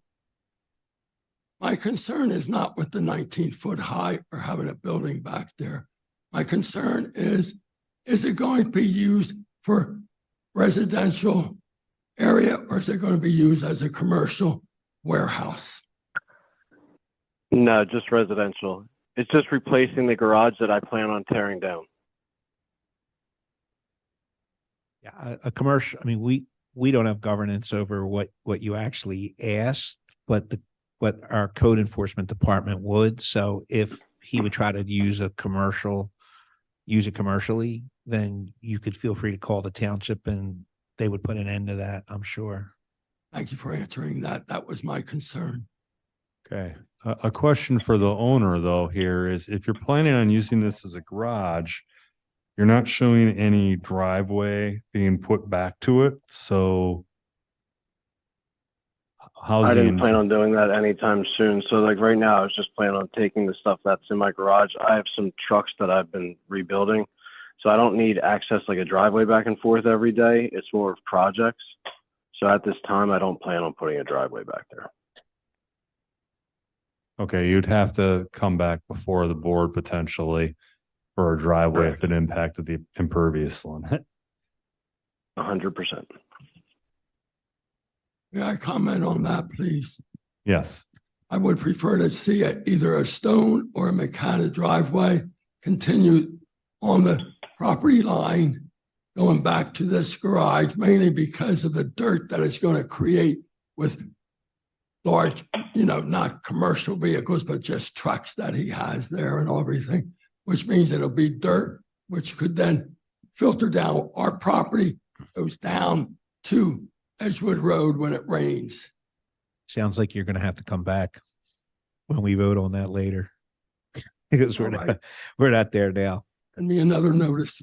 My concern is not with the 19-foot high or having a building back there. My concern is it going to be used for residential area, or is it going to be used as a commercial warehouse? No, just residential. It's just replacing the garage that I plan on tearing down. Yeah, a commercial, I mean, we don't have governance over what you actually asked, but our code enforcement department would. So if he would try to use it commercially, then you could feel free to call the township and they would put an end to that, I'm sure. Thank you for answering that. That was my concern. Okay. A question for the owner though here is, if you're planning on using this as a garage, you're not showing any driveway being put back to it. So I didn't plan on doing that anytime soon. So like right now, I was just planning on taking the stuff that's in my garage. I have some trucks that I've been rebuilding. So I don't need access like a driveway back and forth every day. It's more of projects. So at this time, I don't plan on putting a driveway back there. Okay, you'd have to come back before the board potentially for a driveway if it impacted the impervious limit. 100%. May I comment on that, please? Yes. I would prefer to see either a stone or a macadam driveway continue on the property line going back to this garage, mainly because of the dirt that it's going to create with large, not commercial vehicles, but just trucks that he has there and everything, which means it'll be dirt, which could then filter down. Our property goes down to Edgewood Road when it rains. Sounds like you're gonna have to come back when we vote on that later. Because we're not there now. Send me another notice.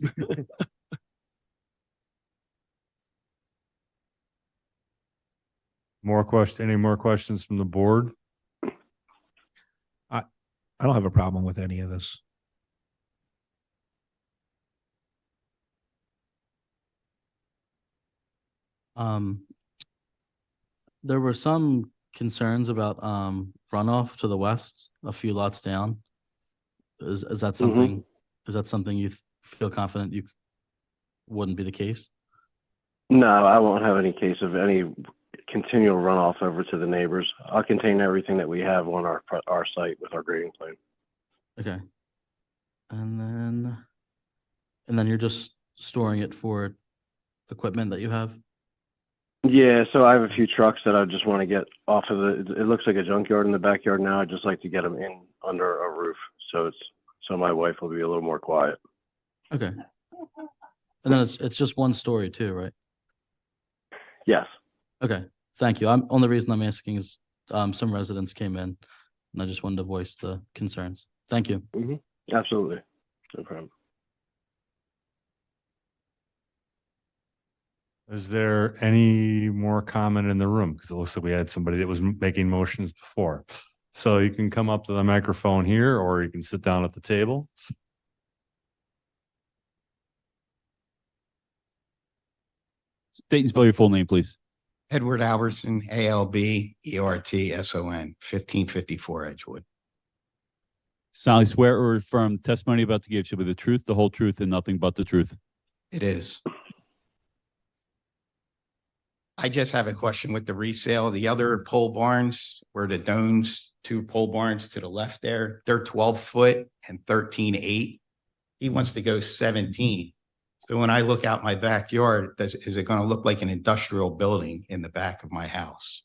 Any more questions from the board? I don't have a problem with any of this. There were some concerns about runoff to the west, a few lots down. Is that something? Is that something you feel confident you wouldn't be the case? No, I won't have any case of any continual runoff over to the neighbors. I'll contain everything that we have on our site with our grading plan. Okay. And then you're just storing it for equipment that you have? Yeah, so I have a few trucks that I just want to get off of it looks like a junkyard in the backyard now. I'd just like to get them in under a roof. So my wife will be a little more quiet. Okay. And then it's just one story too, right? Yes. Okay. Thank you. Only reason I'm asking is some residents came in and I just wanted to voice the concerns. Thank you. Absolutely. No problem. Is there any more comment in the room? Because it looks like we had somebody that was making motions before. So you can come up to the microphone here, or you can sit down at the table. State and spell your full name, please. Edward Albertson, ALBERTSON, 1554 Edgewood. Solemnly swear or affirm the testimony about to give shall be the truth, the whole truth, and nothing but the truth. It is. I just have a question with the resale. The other pole barns where the domes, 2 pole barns to the left there, they're 12 foot and 13.8. He wants to go 17. So when I look out my backyard, is it going to look like an industrial building in the back of my house?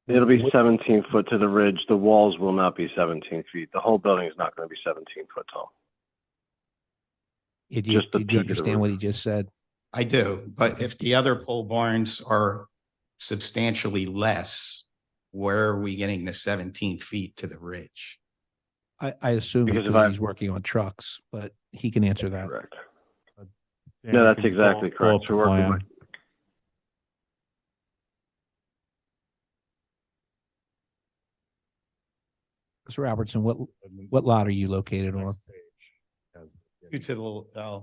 It'll be 17 foot to the ridge. The walls will not be 17 feet. The whole building is not going to be 17 foot tall. Did you understand what he just said? I do, but if the other pole barns are substantially less, where are we getting the 17 feet to the ridge? I assume because he's working on trucks, but he can answer that. Correct. No, that's exactly correct. We're working with Mr. Robertson, what lot are you located on? 2 to the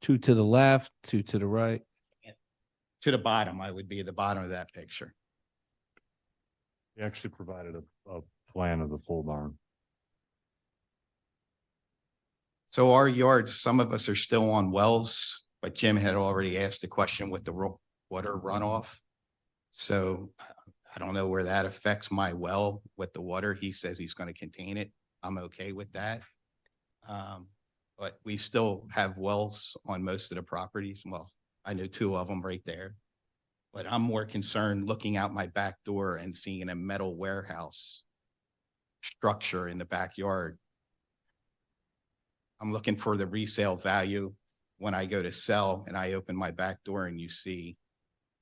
2 to the left, 2 to the right. to the bottom. I would be at the bottom of that picture. He actually provided a plan of the pole barn. So our yards, some of us are still on wells, but Jim had already asked a question with the water runoff. So I don't know where that affects my well with the water. He says he's going to contain it. I'm okay with that. But we still have wells on most of the properties. Well, I know 2 of them right there. But I'm more concerned looking out my back door and seeing a metal warehouse structure in the backyard. I'm looking for the resale value when I go to sell and I open my back door and you see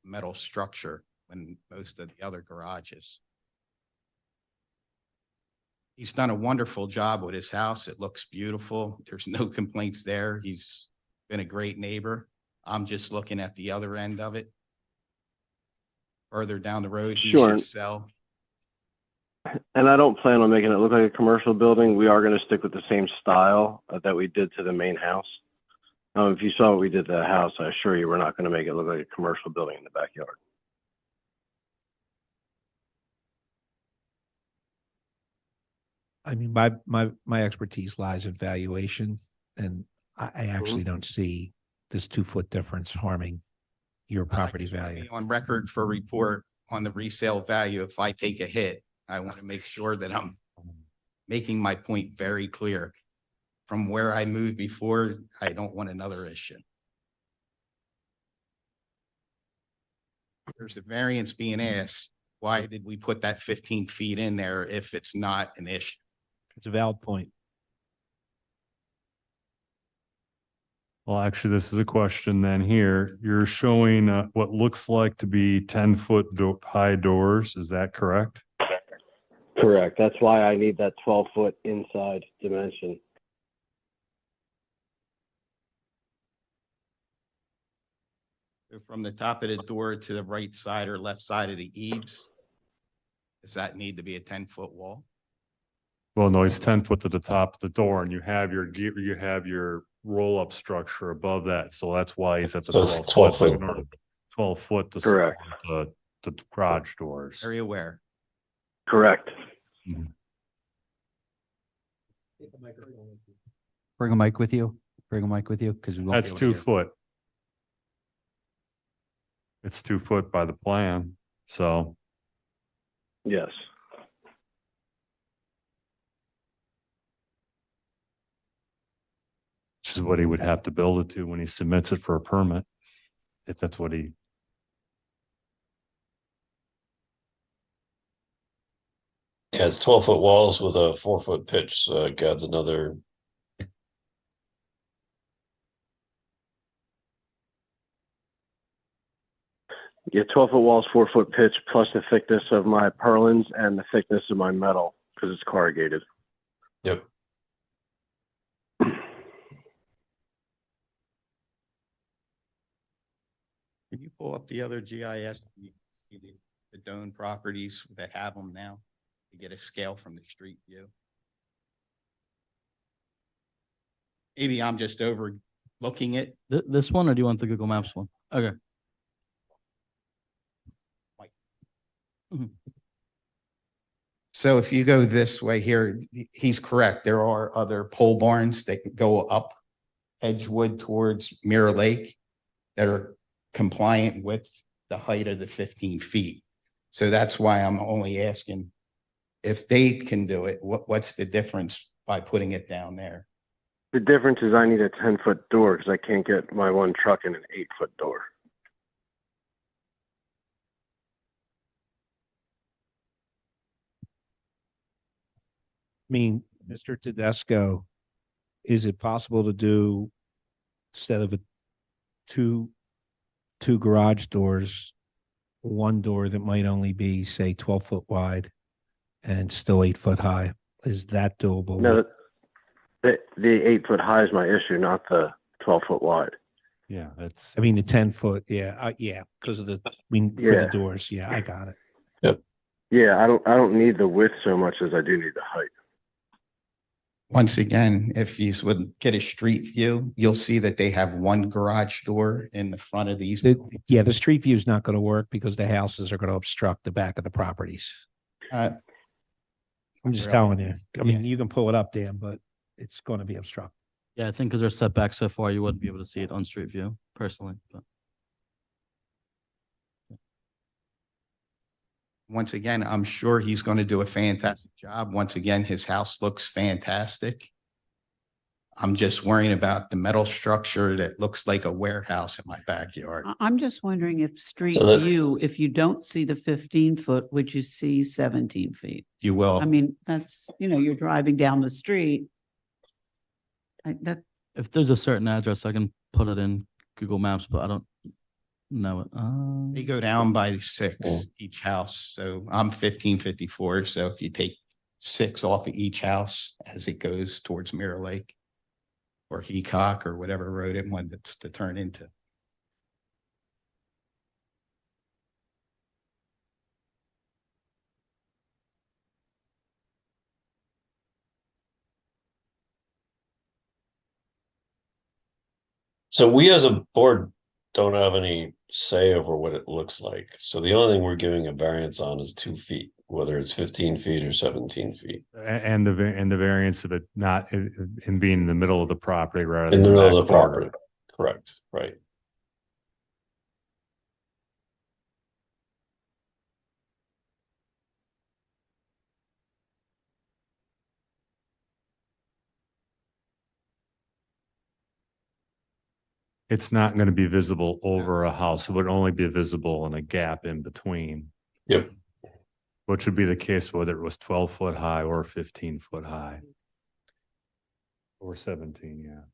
metal structure when most of the other garages. He's done a wonderful job with his house. It looks beautiful. There's no complaints there. He's been a great neighbor. I'm just looking at the other end of it. Further down the road, he should sell. And I don't plan on making it look like a commercial building. We are going to stick with the same style that we did to the main house. If you saw what we did to the house, I assure you we're not going to make it look like a commercial building in the backyard. I mean, my expertise lies in valuation, and I actually don't see this 2 foot difference harming your property value. Be on record for report on the resale value. If I take a hit, I want to make sure that I'm making my point very clear. From where I moved before, I don't want another issue. There's a variance being asked. Why did we put that 15 feet in there if it's not an issue? It's a valid point. Well, actually, this is a question then here. You're showing what looks like to be 10-foot high doors. Is that correct? Correct. That's why I need that 12-foot inside dimension. So from the top of the door to the right side or left side of the eaves, does that need to be a 10-foot wall? Well, no, it's 10 foot to the top of the door, and you have your roll-up structure above that, so that's why he's at the So it's 12 12 foot. foot. 12 foot to support Correct. the garage doors. Very aware. Correct. Bring a mic with you. Bring a mic with you because we won't. That's be able to 2 hear. foot. It's 2 foot by the plan, so. Yes. Which is what he would have to build it to when he submits it for a permit, if that's what he. Yeah, it's 12-foot walls with a 4-foot pitch, so it adds another. Yeah, 12-foot walls, 4-foot pitch, plus the thickness of my purlins and the thickness of my metal because it's corrugated. Yep. Can you pull up the other GIS? You can see the Doan properties that have them now to get a scale from the street view. Maybe I'm just overlooking it. This one, or do you want the Google Maps one? Okay. So if you go this way here, he's correct. There are other pole barns that go up Edgewood towards Mirror Lake that are compliant with the height of the 15 feet. So that's why I'm only asking if they can do it, what's the difference by putting it down there? The difference is I need a 10-foot door because I can't get my one truck in an 8-foot door. I mean, Mr. Tedesco, is it possible to do, instead of two garage doors, one door that might only be, say, 12-foot wide and still 8-foot high? Is that doable? No, the 8-foot high is my issue, not the 12-foot wide. Yeah, that's. I mean, the 10-foot, yeah, because of the, for the doors. Yeah, I got it. Yep. Yeah, I don't need the width so much as I do need the height. Once again, if you would get a street view, you'll see that they have one garage door in the front of these. Yeah, the street view is not going to work because the houses are going to obstruct the back of the properties. I'm just telling you. I mean, you can pull it up, Dan, but it's going to be obstructed. Yeah, I think because they're set back so far, you wouldn't be able to see it on street view personally. But once again, I'm sure he's going to do a fantastic job. Once again, his house looks fantastic. I'm just worrying about the metal structure that looks like a warehouse in my backyard. I'm just wondering if street So that- view, if you don't see the 15-foot, would you see 17 feet? You will. I mean, that's, you're driving down the street. if there's a certain address, I can put it in Google Maps, but I don't know it. They go down by 6 each house. So I'm 1554. So if you take 6 off of each house as it goes towards Mirror Lake or Heacock or whatever road it wants to turn into. So we as a board don't have any say over what it looks like. So the only thing we're giving a variance on is 2 feet. whether it's 15 feet or 17 feet. And the variance of it not in being in the middle of the property rather In than the middle back of the corner. property, correct, right. It's not going to be visible over a house. It would only be visible in a gap in between. Yep. Which would be the case whether it was 12-foot high or 15-foot high. Or 17, yeah.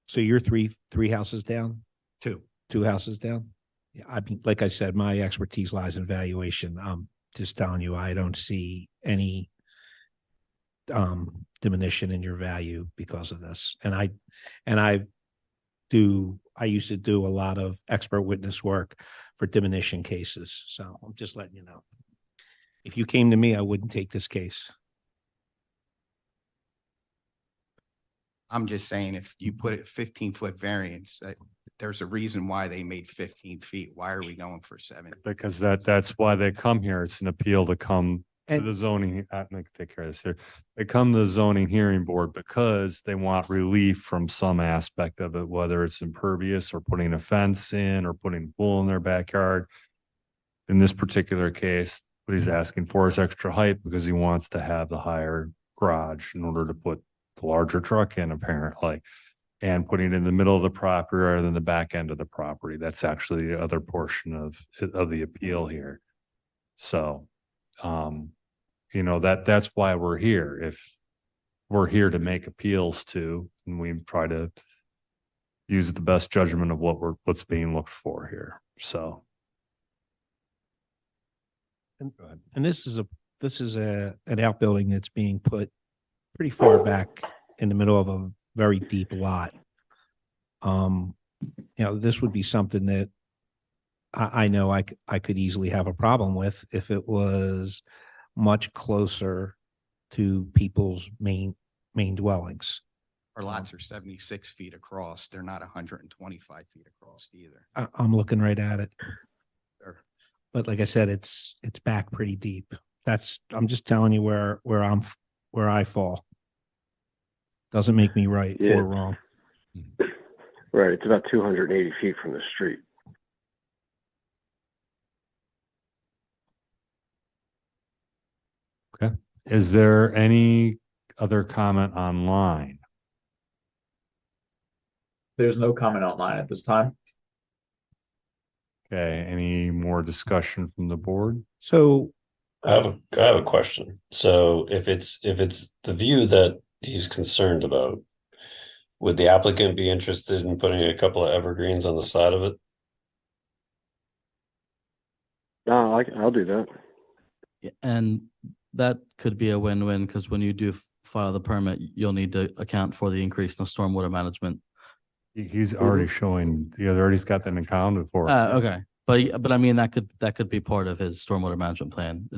So you're three houses down? Two houses down? Yeah, I mean, like I said, my expertise lies in valuation. Just telling you, I don't see any diminution in your value because of this. And I used to do a lot of expert witness work for diminution cases. So I'm just letting you know. If you came to me, I wouldn't take this case. I'm just saying, if you put it 15-foot variance, there's a reason why they made 15 feet. Why are we going for 7? Because that's why they come here. It's an appeal to come to And- the zoning. I can take care of this here. They come to the zoning hearing board because they want relief from some aspect of it, whether it's impervious or putting a fence in or putting a pool in their backyard. In this particular case, what he's asking for is extra height because he wants to have the higher garage in order to put the larger truck in, apparently, and putting it in the middle of the property rather than the back end of the property. That's actually the other portion of the appeal here. So, that's why we're here. If we're here to make appeals to, and we try to use the best judgment of what's being looked for here. So. And this is an outbuilding that's being put pretty far back in the middle of a very deep lot. This would be something that I know I could easily have a problem with if it was much closer to people's main dwellings. Our lots are 76 feet across. They're not 125 feet across either. I'm looking right at it. Sure. But like I said, it's back pretty deep. I'm just telling you where I fall. Doesn't make me right Yeah. or wrong. Right, it's about 280 feet from the street. Okay. Is there any other comment online? There's no comment online at this time. Okay. Any more discussion from the board? So I have a question. So if it's the view that he's concerned about, would the applicant be interested in putting a couple of evergreens on the side of it? No, I'll do that. Yeah, and that could be a win-win because when you do file the permit, you'll need to account for the increase in the stormwater management. He's already showing, already's got that accounted for. Okay, but I mean that could be part of his stormwater management plan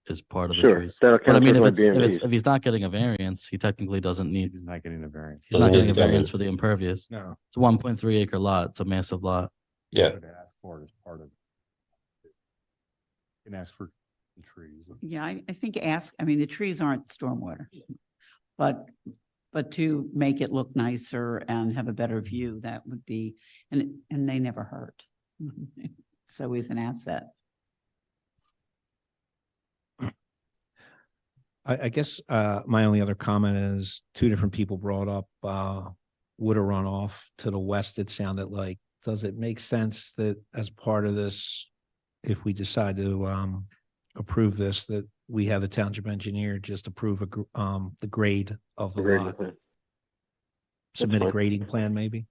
is part of the Sure, trees. that'll But I count mean, towards my if he's not getting a variance, he technically doesn't need. He's not getting a variance. He's not Doesn't need getting a to come in. variance for the impervious. no. It's a 1.3 acre lot. It's a massive lot. Yeah. Could ask for it as part of. You can ask for the trees. Yeah, I think the trees aren't stormwater. But to make it look nicer and have a better view, that would be, and they never hurt. So he's an asset. I guess my only other comment is two different people brought up water runoff to the west. It sounded like, does it make sense that as part of this, if we decide to approve this, that we have the township engineer just approve the grade of the Grading lot? plan. Submit a fine. grading plan, maybe?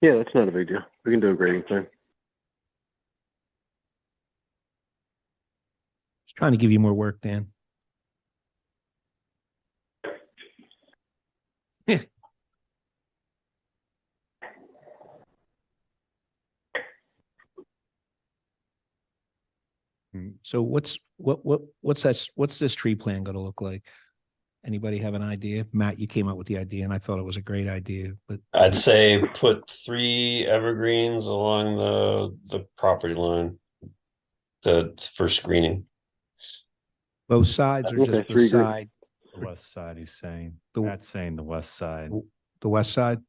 Yeah, that's not a big deal. We can do a grading plan. Just trying to give you more work, Dan. So what's this tree plan going to look like? Anybody have an idea? Matt, you came up with the idea and I thought it was a great idea, but I'd say put 3 evergreens along the property line for screening. Both sides or Okay, just the 3 green. side, The west side, he's saying. The- Not saying the west side. the west side?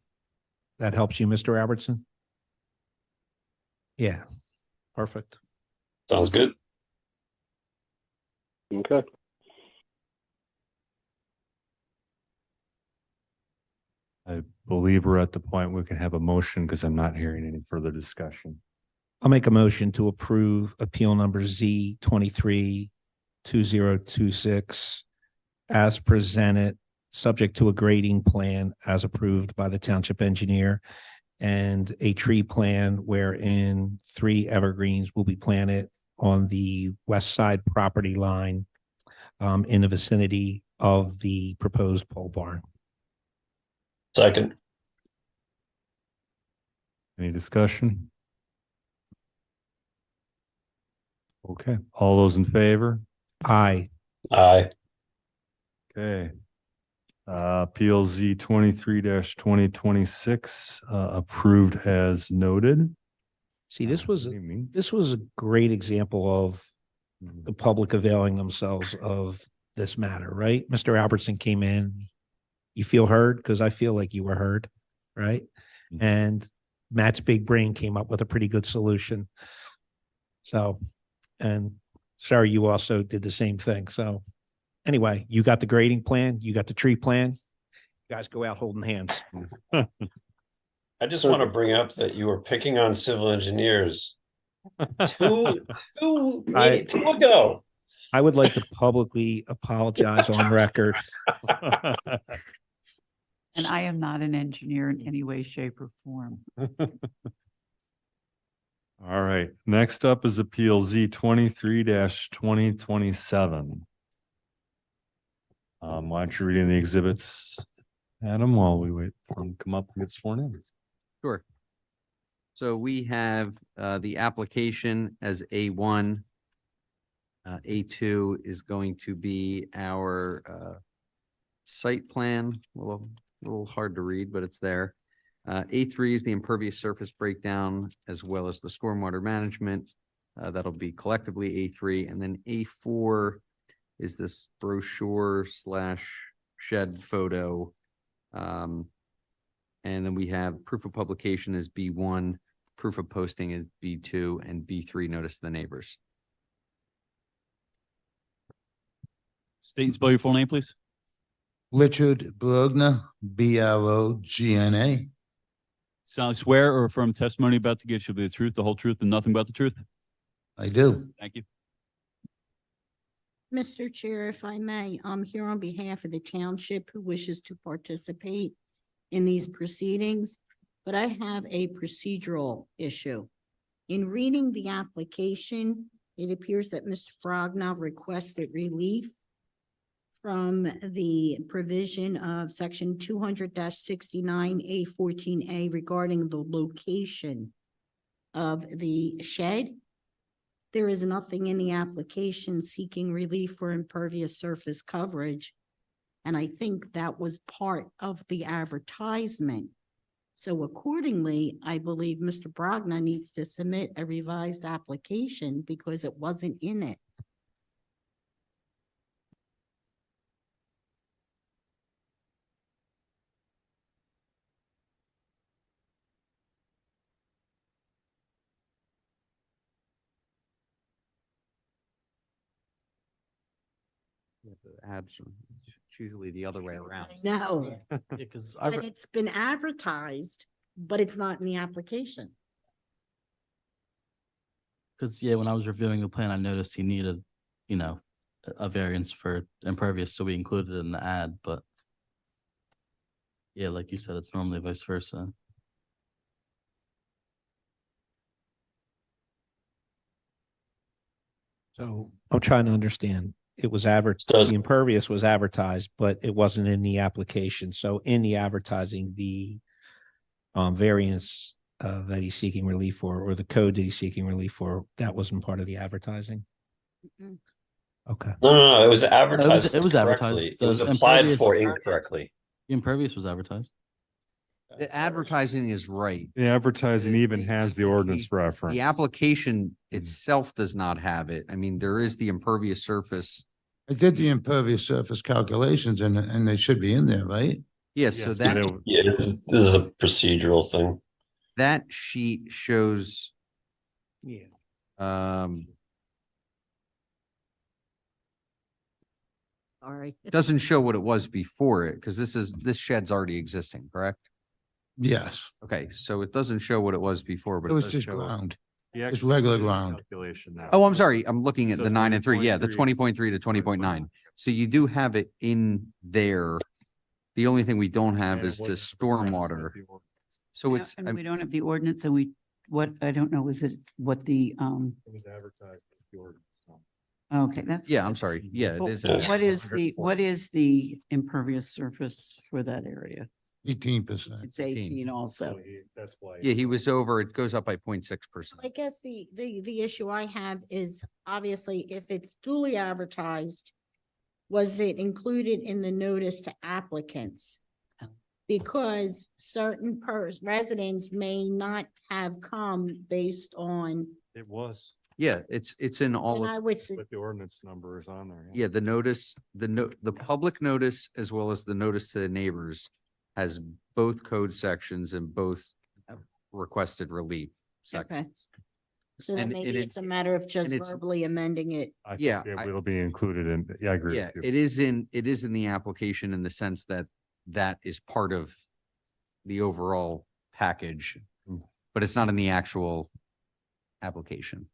That helps you, Mr. Albertson? Yeah, perfect. Sounds good. Okay. I believe we're at the point we can have a motion because I'm not hearing any further discussion. I'll make a motion to approve appeal number Z 23-2026 as presented, subject to a grading plan as approved by the township engineer and a tree plan wherein 3 evergreens will be planted on the west side property line in the vicinity of the proposed pole barn. Second. Any discussion? Okay, all those in favor? Aye. Aye. Okay. PLZ 23-2026 approved as noted. See, this was, What do you mean? this was a great example of the public availing themselves of this matter, right? Mr. Albertson came in. You feel heard? Because I feel like you were heard, right? And Matt's big brain came up with a pretty good solution. So, and sorry, you also did the same thing. So anyway, you got the grading plan, you got the tree plan. You guys go out holding hands. I just want to bring up that you were picking on civil engineers two ago. I would like to publicly apologize on record. And I am not an engineer in any way, shape, or form. All right, next up is Appeal Z 23-2027. Why don't you read in the exhibits, Adam, while we wait for him to come up and get sworn in? Sure. So we have the application as A1. A2 is going to be our site plan. A little hard to read, but it's there. A3 is the impervious surface breakdown as well as the stormwater management. That'll be collectively A3. And then A4 is this brochure / shed photo. And then we have proof of publication is B1, proof of posting is B2, and B3 notice to the neighbors. State and spell your full name, please. Richard Brogna, Brogna. Solemnly swear or affirm testimony about to give shall be the truth, the whole truth, and nothing but the truth. I do. Thank you. Mr. Chair, if I may, I'm here on behalf of the township who wishes to participate in these proceedings, but I have a procedural issue. In reading the application, it appears that Mr. Brogna requested relief from the provision of section 200-69A14A regarding the location of the shed. There is nothing in the application seeking relief for impervious surface coverage. And I think that was part of the advertisement. So accordingly, I believe Mr. Brogna needs to submit a revised application because it wasn't in it. It's usually the other way around. No, Because but it's been advertised, but it's not in the application. when I was reviewing the plan, I noticed he needed, a variance for impervious, so we included it in the ad, but yeah, like you said, it's normally vice versa. So I'm trying to understand. It was So- the impervious was advertised, but it wasn't in the application. So in the advertising, the variance that he's seeking relief for, or the code that he's seeking relief for, that wasn't part of the advertising. Mm-mm. Okay. No, it was advertised. It was advertised. correctly. The It was applied for impervious- incorrectly. The impervious was advertised. The advertising is right. The advertising even has the ordinance reference. The application itself does not have it. I mean, there is the impervious surface I did the impervious surface calculations and they should be in there, right? Yeah, so Yes, that, but Yeah, this is a procedural thing. that sheet shows, Yeah. Sorry. doesn't show what it was before it, because this shed's already existing, correct? Yes, Okay, so it doesn't show what it was before, but it was does just show- ground. He Just actually regular did a ground. Calculation now. Oh, I'm sorry. I'm looking at So the 9 and 3. Yeah, the 20.3 20.3 to 20.9. So you do have it in there. The only thing we don't have And it is the wasn't stormwater. with the ordinance. So Yeah, it's, and we don't have the ordinance and I don't know, is it what the, It was advertised as the ordinance. so. okay, that's. yeah, I'm sorry. Yeah, it Well, is. What is the impervious surface for that area? 18%. It's 18 also. So that's why. Yeah, he was over, it goes up by 0.6%. I guess the issue I have is obviously if it's duly advertised, was it included in the notice to applicants? Because certain residents may not have come based on, It was, Yeah, it's in all and of, I would say, but the ordinance number is on there. yeah, the notice, the public notice as well as the notice to the neighbors has both code sections and both requested relief sections. so that And maybe it- it's a matter of just it's- verbally amending it. I think Yeah, it I- will be included in, yeah, I agree Yeah, with you. it is in the application in the sense that that is part of the overall package, Mm. but it's not in the actual application.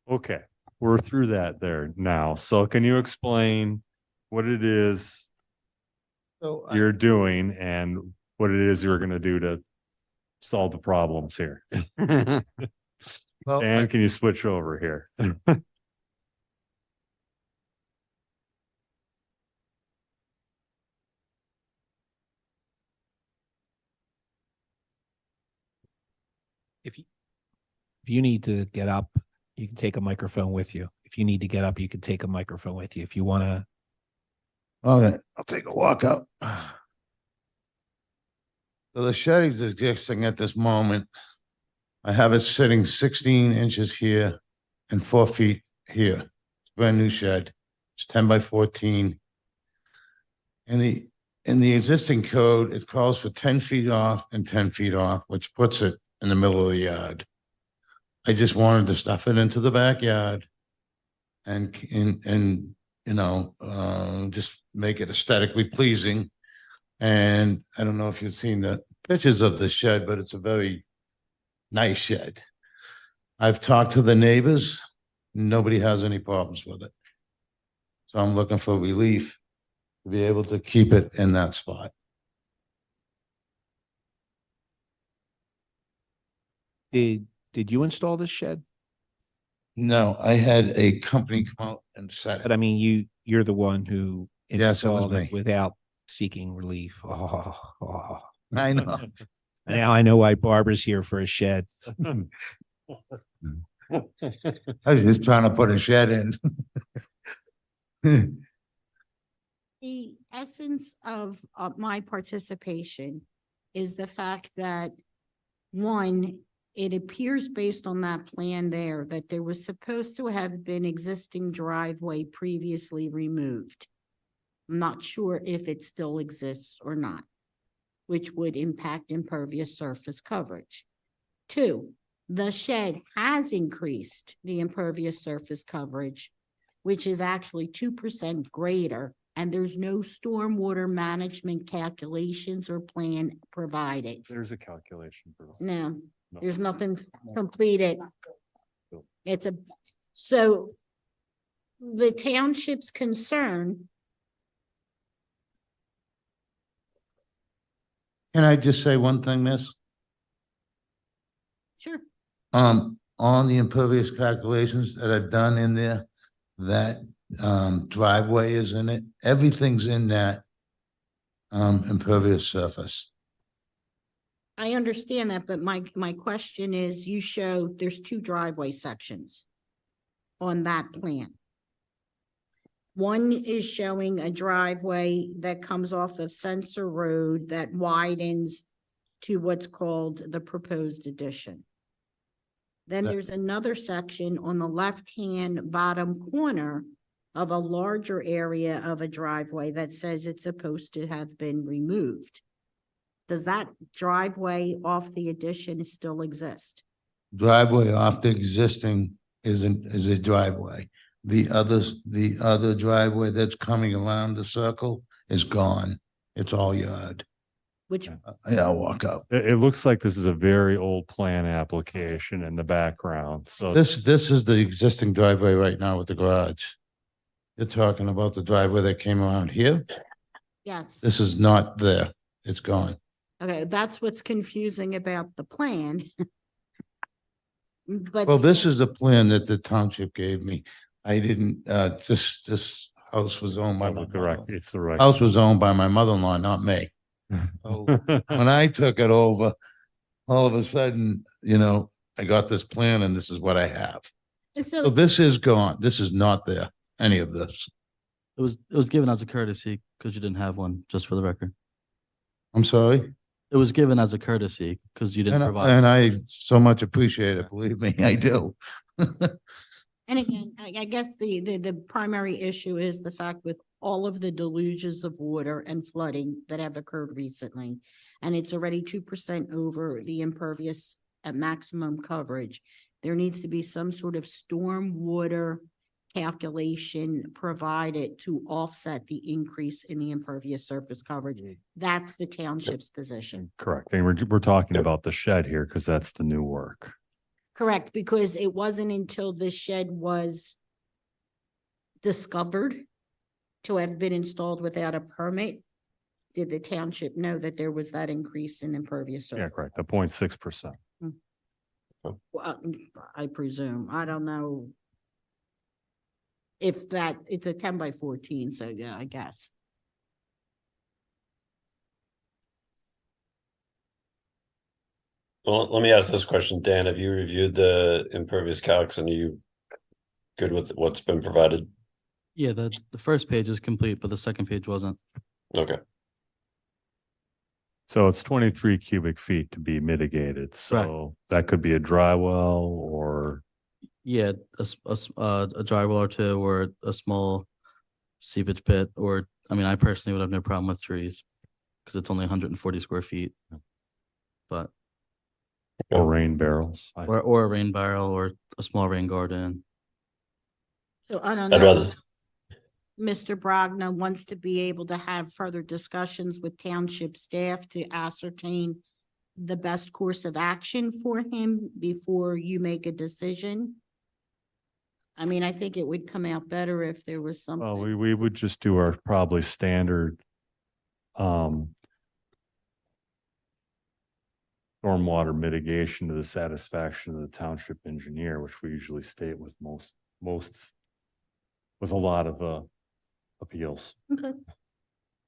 Okay, we're through that there now. So can you explain what it is So you're doing and what it is you're gonna do to solve the problems here? Well, Dan, can you switch over here? if you need to get up, you can take a microphone with you. If you need to get up, you can take a microphone with you. If you want to, Okay, I'll take a walk up. So the shed is existing at this moment. I have it sitting 16 inches here and 4 feet here. It's a brand new shed. It's 10 by 14. In the existing code, it calls for 10 feet off and 10 feet off, which puts it in the middle of the yard. I just wanted to stuff it into the backyard and just make it aesthetically pleasing. And I don't know if you've seen the pictures of the shed, but it's a very nice shed. I've talked to the neighbors. Nobody has any problems with it. So I'm looking for relief to be able to keep it in that spot. did you install this shed? No, I had a company come out and set But I it. mean, you're the one who Yes, it was installed it me. without seeking relief. Oh. I know. Now I know why Barbara's here for a shed. I was just trying to put a shed in. The essence of my participation is the fact that, one, it appears based on that plan there that there was supposed to have been existing driveway previously removed. I'm not sure if it still exists or not, which would impact impervious surface coverage. Two, the shed has increased the impervious surface coverage, which is actually 2% greater, and there's no stormwater management calculations or plan provided. There's a calculation for that. No, No. there's nothing completed. So the township's concern, Can I just say one thing, miss? sure, On the impervious calculations that I've done in there, that driveway is in it. Everything's in that impervious surface. I understand that, but my question is, you show there's two driveway sections on that plan. One is showing a driveway that comes off of Sensor Road that widens to what's called the proposed addition. Then That- there's another section on the left-hand bottom corner of a larger area of a driveway that says it's supposed to have been removed. Does that driveway off the addition still exist? Driveway off the existing is a driveway. The other driveway that's coming around the circle is gone. It's all yard. Which, Yeah, I'll walk up. It looks like this is a very old plan application in the background, so. This is the existing driveway right now with the garage. You're talking about the driveway that came around here? yes, This is not there. It's gone. okay, that's what's confusing about the plan. But. Well, this is the plan that the township gave me. I didn't, this house was owned by my Correct, mother. it's the right. House was owned by my mother-in-law, not me. When I took it over, all of a sudden, I got this plan and this is what I have. So So, this is gone. This is not there, any of this. It was given as a courtesy because you didn't have one, just for the record. I'm sorry. It was given as a courtesy because you didn't provide. And I so much appreciate it. Believe me, I do. and again, I guess the primary issue is the fact with all of the deluges of water and flooding that have occurred recently, and it's already 2% over the impervious at maximum coverage. There needs to be some sort of storm water calculation provided to offset the increase in the impervious surface coverage. That's the township's position. Correct, and we're talking about the shed here because that's the new work. Correct, because it wasn't until the shed was discovered to have been installed without a permit did the township know that there was that increase in impervious surface. Yeah, correct, the 0.6%. Well, I presume, I don't know if that, it's a 10 by 14, so yeah, I guess. Well, let me ask this question, Dan. Have you reviewed the impervious calcs and are you good with what's been provided? Yeah, the first page is complete, but the second page wasn't. Okay. So it's 23 cubic feet to be mitigated, so that could be a dry well or. Yeah, a dry well or two, or a small seepage pit, or, I mean, I personally would have no problem with trees because it's only 140 square feet. But. Or rain barrels. Or a rain barrel or a small rain garden. So I don't I'd know. rather, Mr. Brogna wants to be able to have further discussions with township staff to ascertain the best course of action for him before you make a decision. I mean, I think it would come out better if there was something. Well, we would just do our probably standard stormwater mitigation to the satisfaction of the township engineer, which we usually state with most with a lot of appeals. Okay.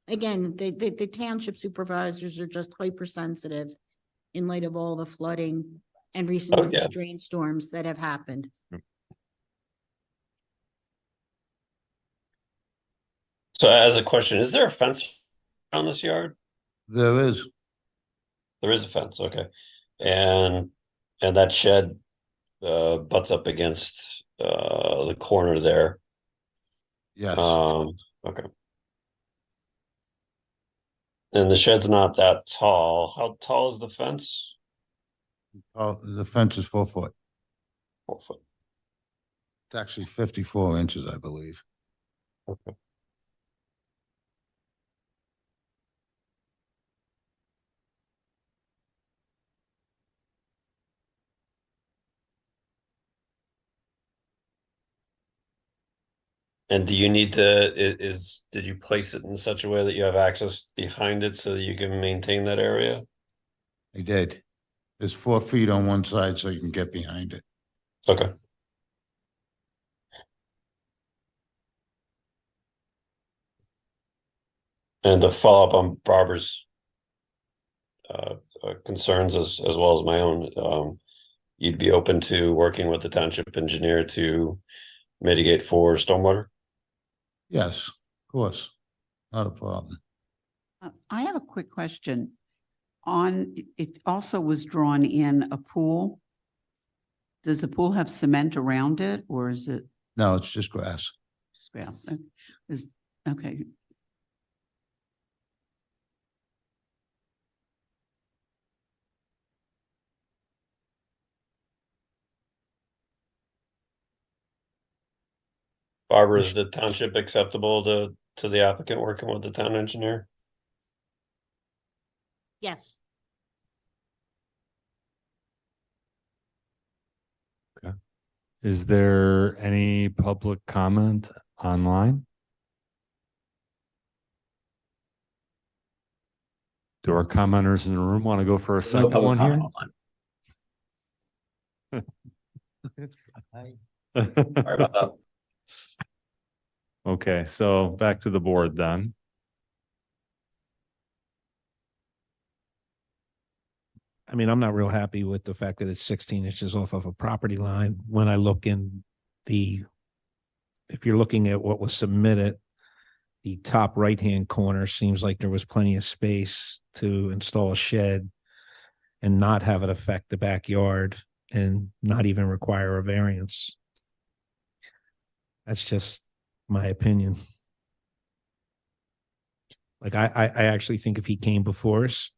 Again, the township supervisors are just hypersensitive in light of all the flooding and recent Oh, yeah. extreme storms that have happened. so as a question, is there a fence around this yard? There is. There is a fence, okay. And that shed butts up against the corner there. Yes. Okay. And the shed's not that tall. How tall is the fence? Oh, the fence is 4 foot. 4 foot. It's actually 54 inches, I believe. Okay. And do you need to, did you place it in such a way that you have access behind it so that you can maintain that area? I did. There's 4 feet on one side so you can get behind it. Okay. And to follow up on Barbara's concerns as well as my own, you'd be open to working with the township engineer to mitigate for stormwater? Yes, of course. Not a problem. I have a quick question. It also was drawn in a pool. Does the pool have cement around it or is it No, it's just grass. just grass? Is, okay. Barbara, is the township acceptable to the applicant working with the town engineer? Yes. Is there any public comment online? Do our commenters in the room want to go for a There's no second public one here? comment online. Sorry about that. Okay, so back to the board then. I mean, I'm not real happy with the fact that it's 16 inches off of a property line. When I look in if you're looking at what was submitted, the top right-hand corner seems like there was plenty of space to install a shed and not have it affect the backyard and not even require a variance. That's just my opinion. Like, I actually think if he came before us,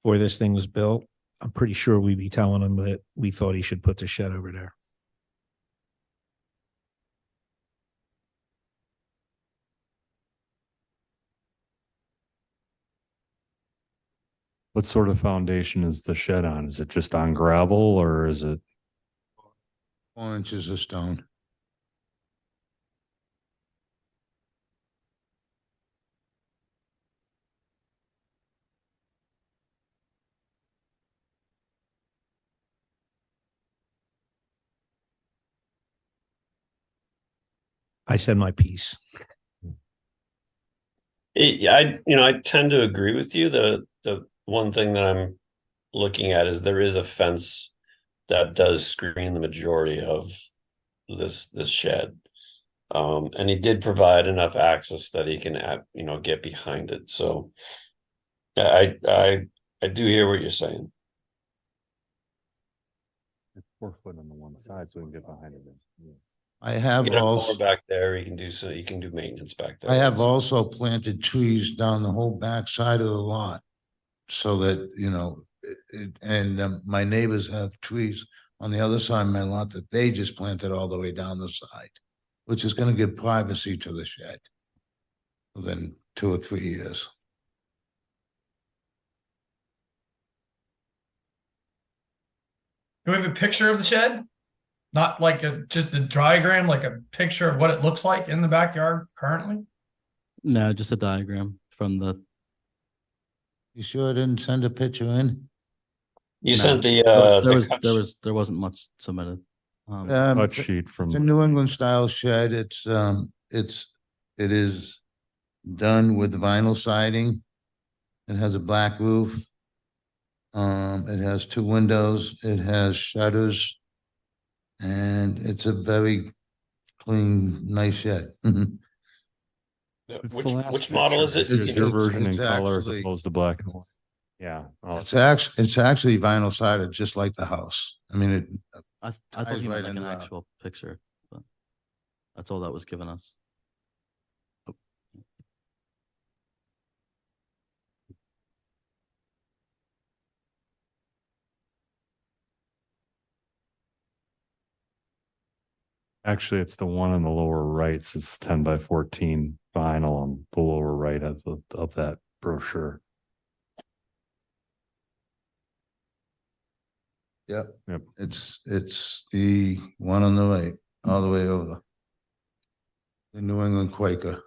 before this thing was built, I'm pretty sure we'd be telling him that we thought he should put the shed over there. What sort of foundation is the shed on? Is it just on gravel or is it? 4 inches of stone. I said my piece. I tend to agree with you. The one thing that I'm looking at is there is a fence that does screen the majority of this shed. And he did provide enough access that he can get behind it. So I do hear what you're saying. 4 foot on the one side so we can get behind it. Yeah. I have You know, also, back there, he can do maintenance back there. I have also planted trees down the whole back side of the lot. So that, my neighbors have trees on the other side of my lot that they just planted all the way down the side, which is gonna give privacy to the shed within 2 or 3 years. Do we have a picture of the shed? Not like just a diagram, like a picture of what it looks like in the backyard currently? No, just a diagram from the. You sure I didn't send a picture in? You No, sent the there wasn't much submitted. Cut sheet It's a from, New England style shed. It is done with vinyl siding. It has a black roof. It has 2 windows. It has shutters. And it's a very clean, nice shed. it's the last which model is picture. it? Is your It's- version in it's color as actually- opposed to black and white? Yeah. Oh, It's actually vinyl sided, just like the house. I mean, I ties thought you right meant like into an that. actual picture, but that's all that was given us. actually, it's the one on the lower right. So it's 10 by 14 vinyl on the lower right of that brochure. Yep. Yep. It's the one on the right, all the way over. The New England Quaker.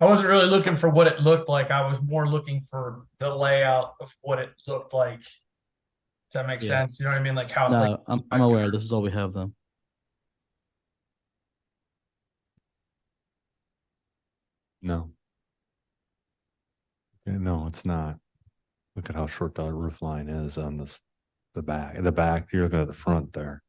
I wasn't really looking for what it looked like. I was more looking for the layout of what it looked like. Does that make Yeah. sense? You know what I mean? Like how No, I'm aware. This is all we have though. No. Okay, no, it's not. Look at how short the roof line is on this the back, you're looking at the front there.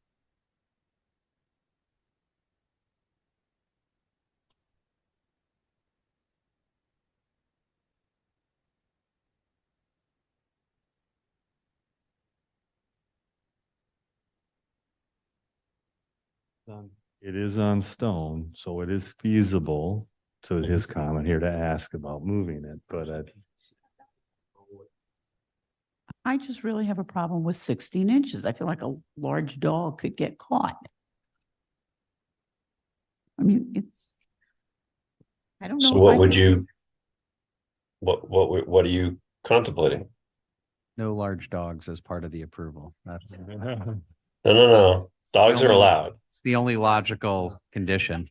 It is on stone, so it is feasible to his comment here to ask about moving it, but I just really have a problem with 16 inches. I feel like a large dog could get caught. I mean, I don't know. So if what I would could- you, what are you contemplating? No large dogs as part of the approval. That's No. Dogs are only- allowed. it's the only logical condition.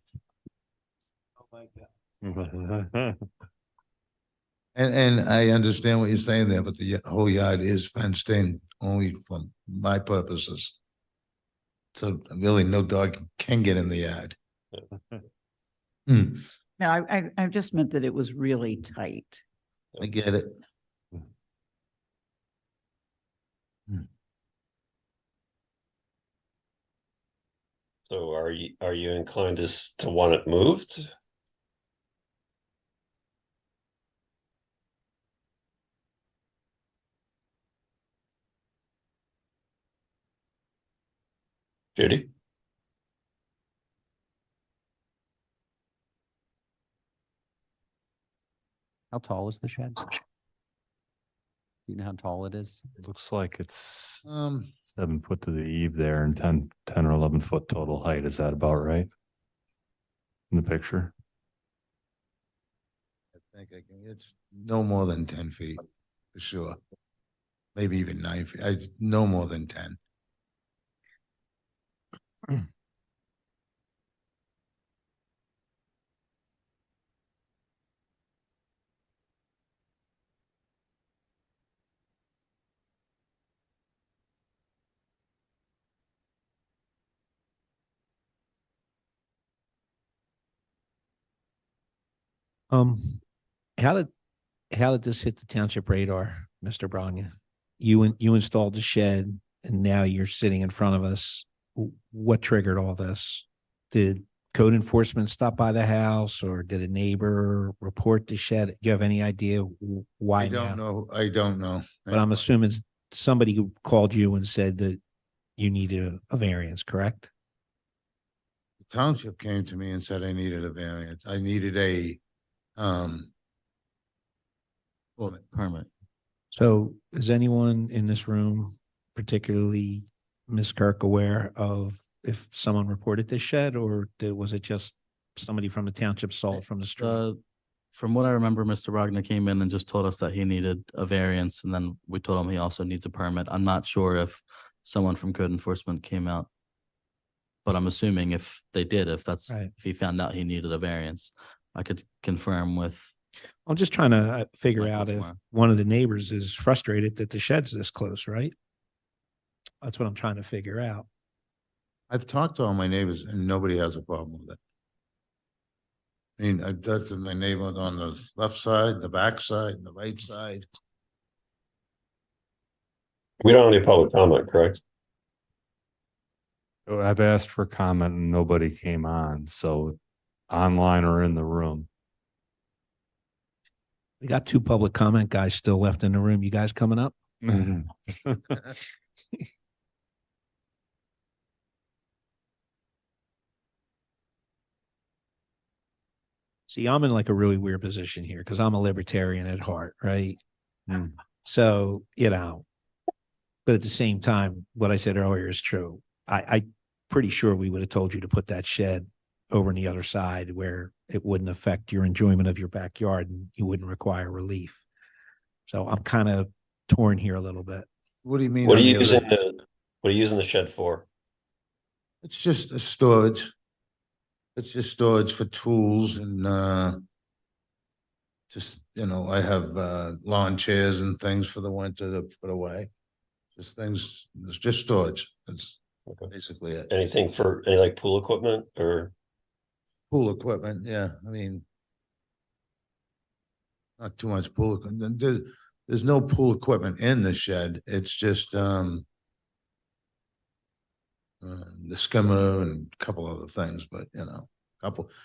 And I understand what you're saying there, but the whole yard is fenced in only for my purposes. So really, no dog can get in the yard. Hmm, No, I just meant that it was really tight. I get it. So are you inclined to want it moved? Judy? How tall is the shed? Do you know how tall it is? looks like it's 'Cause 7 foot to the eave there and 10 or 11 foot total height. Is that about right? In the picture? I think it's no more than 10 feet, for sure. Maybe even 9 feet, no more than 10. Um, how did this hit the township radar, Mr. Brogna? You installed the shed and now you're sitting in front of us. What triggered all this? Did code enforcement stop by the house or did a neighbor report the shed? Do you have any idea why I don't now? know. I don't know. But I'm assuming somebody who called you and said that you needed a variance, correct? The township came to me and said I needed a variance. I needed a, Permit. So is anyone in this room, particularly Ms. Kirk, aware of if someone reported this shed or was it just somebody from the township saw it from the street? From what I remember, Mr. Wagner came in and just told us that he needed a variance, and then we told him he also needs a permit. I'm not sure if someone from code enforcement came out, but I'm assuming if they did, if Right. he found out he needed a variance, I could confirm with. I'm just trying to figure Michael out if tomorrow. one of the neighbors is frustrated that the shed's this close, right? That's what I'm trying to figure out. I've talked to all my neighbors and nobody has a problem with it. I mean, I've talked to my neighbors on the left side, the back side, and the right side. We don't have any public comment, correct? Oh, I've asked for comment and nobody came on, so online or in the room. We got 2 public comment guys still left in the room. You guys coming up? See, I'm in like a really weird position here because I'm a libertarian at heart, right? So, but at the same time, what I said earlier is true. I pretty sure we would have told you to put that shed over on the other side where it wouldn't affect your enjoyment of your backyard and you wouldn't require relief. So I'm kind of torn here a little bit. What do you mean? What are on you the other- using the shed for? It's just a storage. It's just storage for tools and just, I have lawn chairs and things for the winter to put away. Just things, it's just storage. That's basically it. Anything for any like pool equipment or? Pool equipment, yeah, I mean. Not too much pool equipment. There's no pool equipment in the shed. It's just the skimmer and a couple other things, but you know,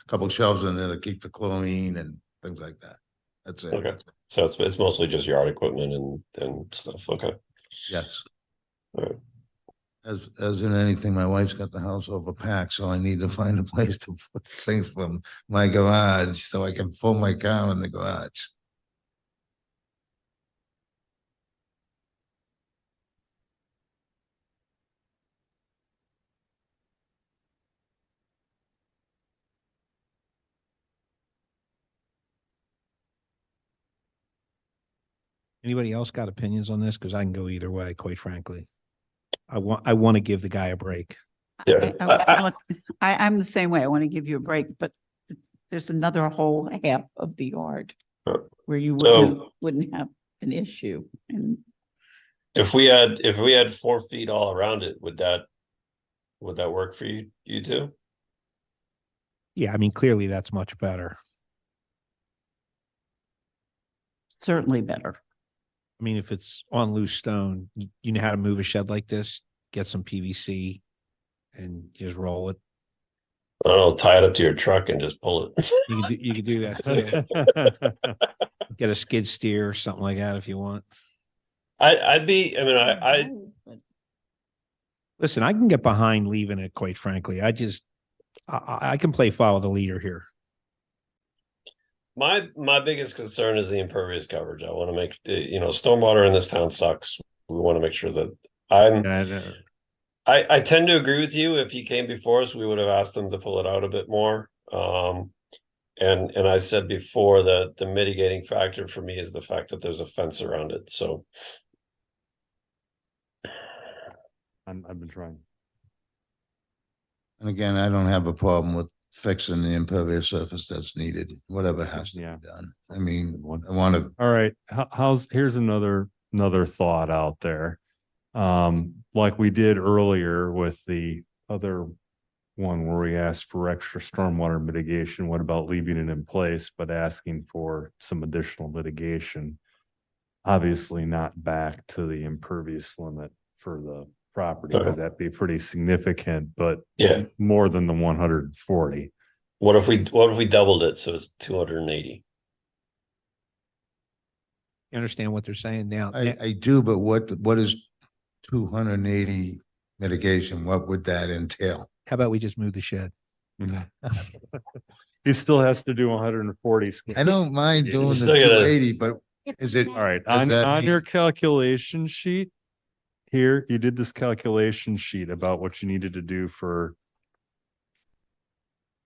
couple shelves in there to keep the chlorine and things like that. That's it. Okay, so it's mostly just yard equipment and stuff. Okay. Yes. All right. As in anything, my wife's got the house overpacked, so I need to find a place to put things from my garage so I can pull my car in the garage. Anybody else got opinions on this? Because I can go either way, quite frankly. I want to give the guy a break. Yeah. I'm the same way. I want to give you a break, but there's another whole half of the yard where you wouldn't have an issue. And If we had 4 feet all around it, would that work for you two? Yeah, I mean, clearly that's much better. certainly better. I mean, if it's on loose stone, you know how to move a shed like this, get some PVC and just roll it. I don't know, tie it up to your truck and just pull it. You could do that too. Get a skid steer or something like that if you want. Listen, I can get behind leaving it, quite frankly. I can play follow the leader here. My biggest concern is the impervious coverage. I want to make, stormwater in this town sucks. We want to make sure that I tend to agree with you. If he came before us, we would have asked him to pull it out a bit more. And I said before that the mitigating factor for me is the fact that there's a fence around it. So I've been trying. And again, I don't have a problem with fixing the impervious surface that's needed, whatever has to be done. I mean, I want to. All right. Here's another thought out there. Like we did earlier with the other one where we asked for extra stormwater mitigation. What about leaving it in place, but asking for some additional mitigation? Obviously not back to the impervious limit for the property, because that'd be pretty significant, but more than the 140. What if we doubled it so it's 280? You understand what they're saying now? I do, but what is 280 mitigation? What would that entail? How about we just move the shed? He still has to do 140 square. I don't mind doing the 280, but is it all right on your calculation sheet? Here, you did this calculation sheet about what you needed to do for,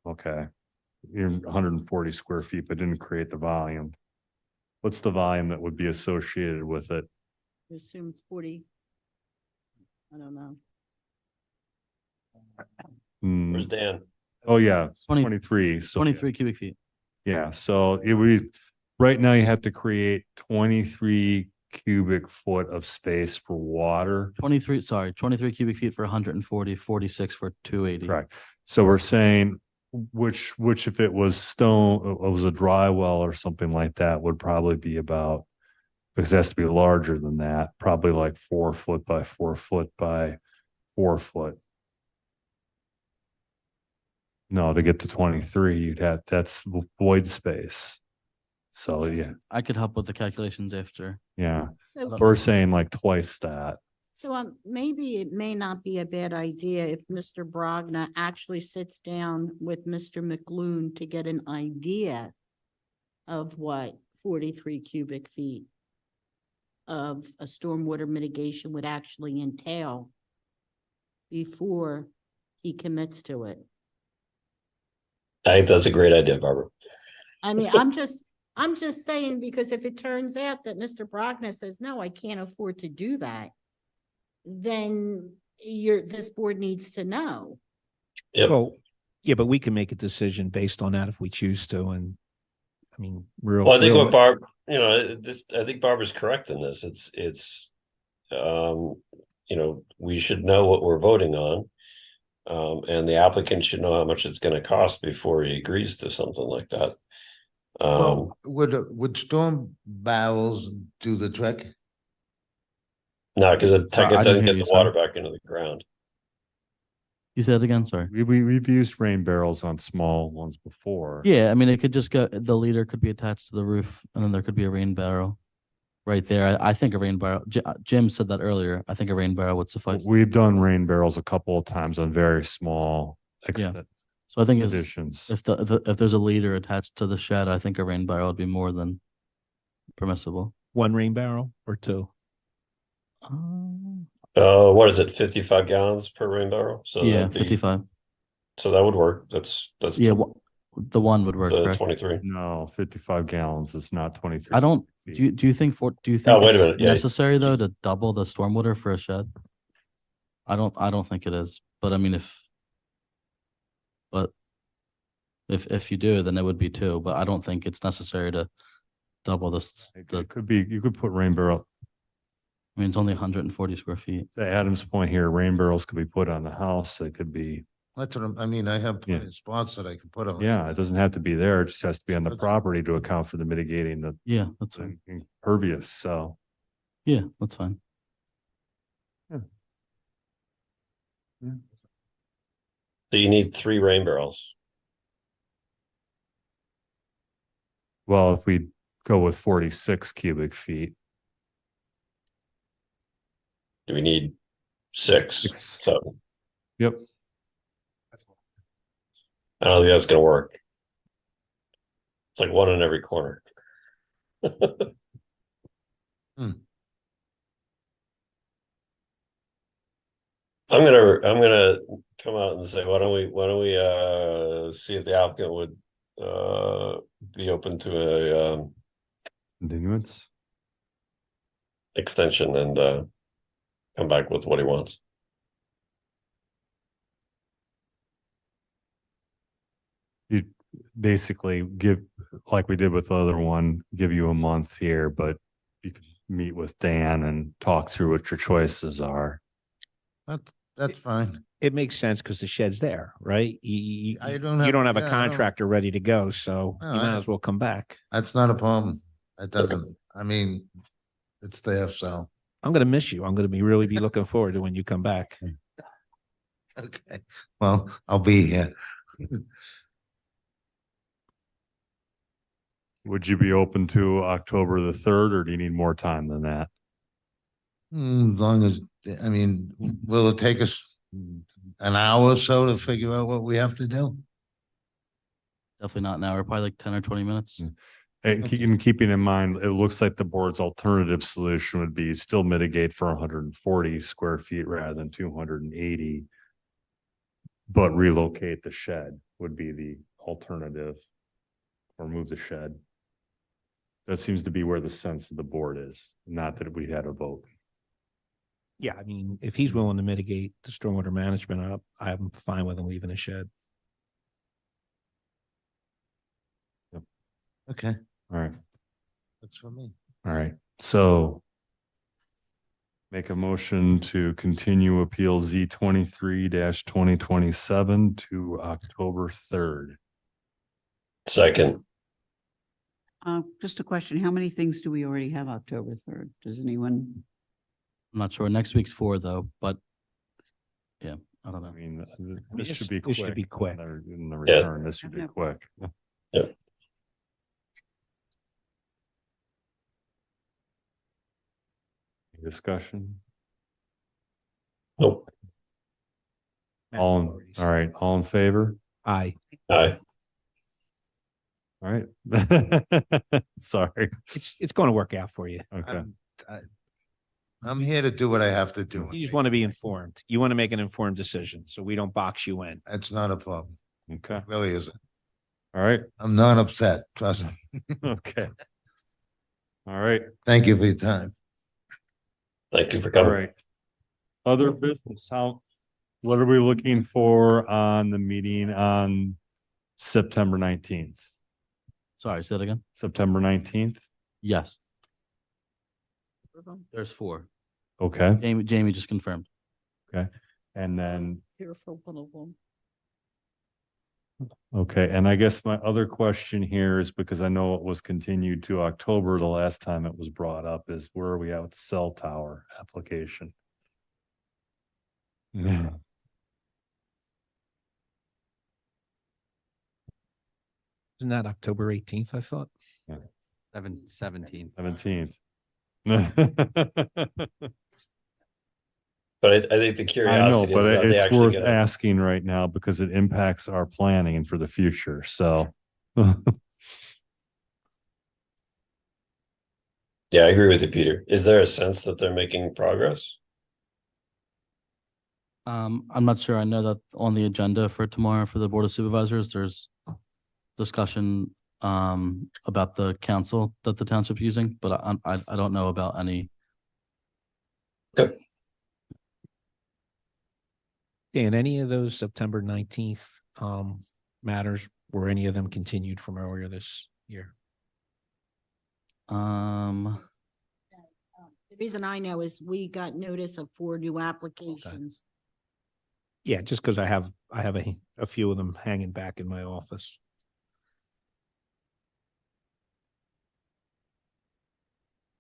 you're 140 square feet, but didn't create the volume. What's the volume that would be associated with it? I assume 40. I don't know. Where's Dan? Oh yeah, 23. So 23 cubic feet. Yeah, so it would, right now you have to create 23 cubic foot of space for water. 23 cubic feet for 140, 46 for 280. Correct. So we're saying which if it was stone, it was a dry well or something like that, would probably be about, because it has to be larger than that, probably like 4 foot by 4 foot by 4 foot. No, to get to 23, that's void space. So yeah, I could help with the calculations after. Yeah, So- we're saying like twice that. So maybe it may not be a bad idea if Mr. Brogna actually sits down with Mr. McLoone to get an idea of what 43 cubic feet of a stormwater mitigation would actually entail before he commits to it. I think that's a great idea, Barbara. I mean, I'm just saying, because if it turns out that Mr. Brogna says, no, I can't afford to do that, then this board needs to know. Well, yeah, but we can make a decision based on that if we choose to. And I mean, Well, I think what Barb, I think Barbara's correct in this. It's we should know what we're voting on. And the applicant should know how much it's going to cost before he agrees to something like that. Well, would storm barrels do the trick? No, because it Sorry, I doesn't didn't get hear the you, water son. back into the ground. You said it again, sorry. We've used rain barrels on small ones before. Yeah, I mean, it could just go, the leader could be attached to the roof and then there could be a rain barrel right there. I think a rain barrel, Jim said that earlier. I think a rain barrel would suffice. We've done rain barrels a couple of times on very small Yeah. So I think it's, additions. if there's a leader attached to the shed, I think a rain barrel would be more than permissible. One rain barrel or two? What is it, 55 gallons per rain barrel? So Yeah, that'd be- 55. So that would work. That's Yeah, the one would work, the correct? 23. No, 55 gallons is not 23. I don't, do you think Oh, wait a it's minute, yeah. necessary though to double the stormwater for a shed? I don't think it is, but I mean, if you do, then it would be two, but I don't think it's necessary to double this. It could be, you could put rain barrel. I mean, it's only 140 square feet. To Adam's point here, rain barrels could be put on the house. They could be, That's what I mean, I have plenty of spots that I can put on. yeah, it doesn't have to be there. It just has to be on the property to account for the mitigating the Yeah, that's fine. impervious. So Yeah, that's fine. So you need 3 rain barrels. well, if we go with 46 cubic feet, Do we need 6? 7. yep. I don't think that's gonna work. It's like one in every corner. I'm gonna come out and say, why don't we see if the applicant would be open to a Continuance. extension and come back with what he wants. You basically give, like we did with the other one, give you a month here, but you can meet with Dan and talk through what your choices are. That's fine. It makes sense because the shed's there, right? You I don't don't have have- a yeah, I don't- contractor ready to go, so No, you I might don't- as well come back. That's not a problem. It doesn't, I mean, it's there, so. I'm gonna miss you. I'm gonna really be looking forward to when you come back. Okay, well, I'll be here. Would you be open to October the 3rd, or do you need more time than that? As long as, I mean, will it take us an hour or so to figure out what we have to do? Definitely not an hour, probably like 10 or 20 minutes. And keeping in mind, it looks like the board's alternative solution would be still mitigate for 140 square feet rather than 280. But relocate the shed would be the alternative, or move the shed. That seems to be where the sense of the board is, not that we had a vote. Yeah, I mean, if he's willing to mitigate the stormwater management up, I'm fine with him leaving the shed. Okay, All right, that's for me. all right. So make a motion to continue appeal Z 23-2027 to October 3rd. Second. Just a question, how many things do we already have October 3rd? Does anyone? I'm not sure. Next week's 4 though, but yeah, I don't know. I mean, This this should be this should quick. be quick. In the Yeah. return, this should be quick. Yeah. Discussion? Nope. All right, all in favor? Aye. Aye. All right. Sorry. It's going to work out for you. Okay. I'm here to do what I have to do. You just want to be informed. You want to make an informed decision, so we don't box you in. That's not a problem. Okay. It really isn't. All right. I'm not upset, trust me. Okay. All right. Thank you for your time. Thank you for All coming. right. Other business, what are we looking for on the meeting on September 19th? Sorry, say that again? September 19th? Yes. There's 4. Okay, Jamie just confirmed. okay. And then, Here for one of them. okay, and I guess my other question here is, because I know it was continued to October the last time it was brought up, is where are we at with the cell tower application? Yeah. Isn't that October 18th, I thought? 17. 17th. But I think the I know, curiosity but is, are they it's actually worth gonna, asking right now because it impacts our planning and for the future. So. yeah, I agree with you, Peter. Is there a sense that they're making progress? I'm not sure. I know that on the agenda for tomorrow for the Board of Supervisors, there's discussion about the council that the township's using, but I don't know about any. Okay. Dan, any of those September 19th matters, were any of them continued from earlier this year? Um, The reason I know is we got notice of 4 new applications. Yeah, just because I have a few of them hanging back in my office.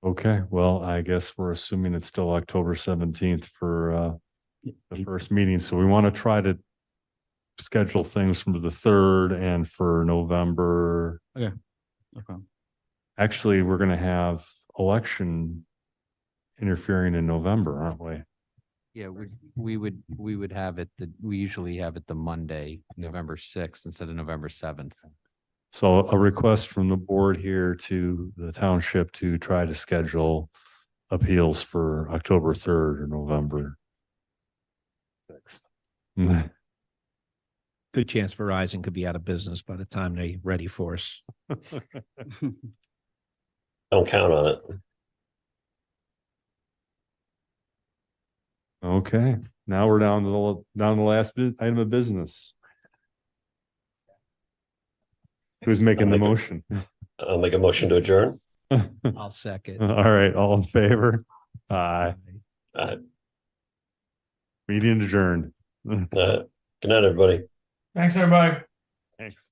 Okay, well, I guess we're assuming it's still October 17th for the first meeting. So we want to try to schedule things from the 3rd and for November. Okay. No problem. Actually, we're going to have election interfering in November, aren't we? Yeah, we would have it, we usually have it the Monday, November 6th instead of November 7th. So a request from the board here to the township to try to schedule appeals for October 3rd or November 6th. Good chance Verizon could be out of business by the time they're ready for us. Don't count on it. Okay, now we're down to the last item of business. Who's making the motion? I'll make a motion to adjourn. I'll second. All right, all in favor? Aye. Meeting adjourned. Good night, everybody. Thanks, everybody. Thanks.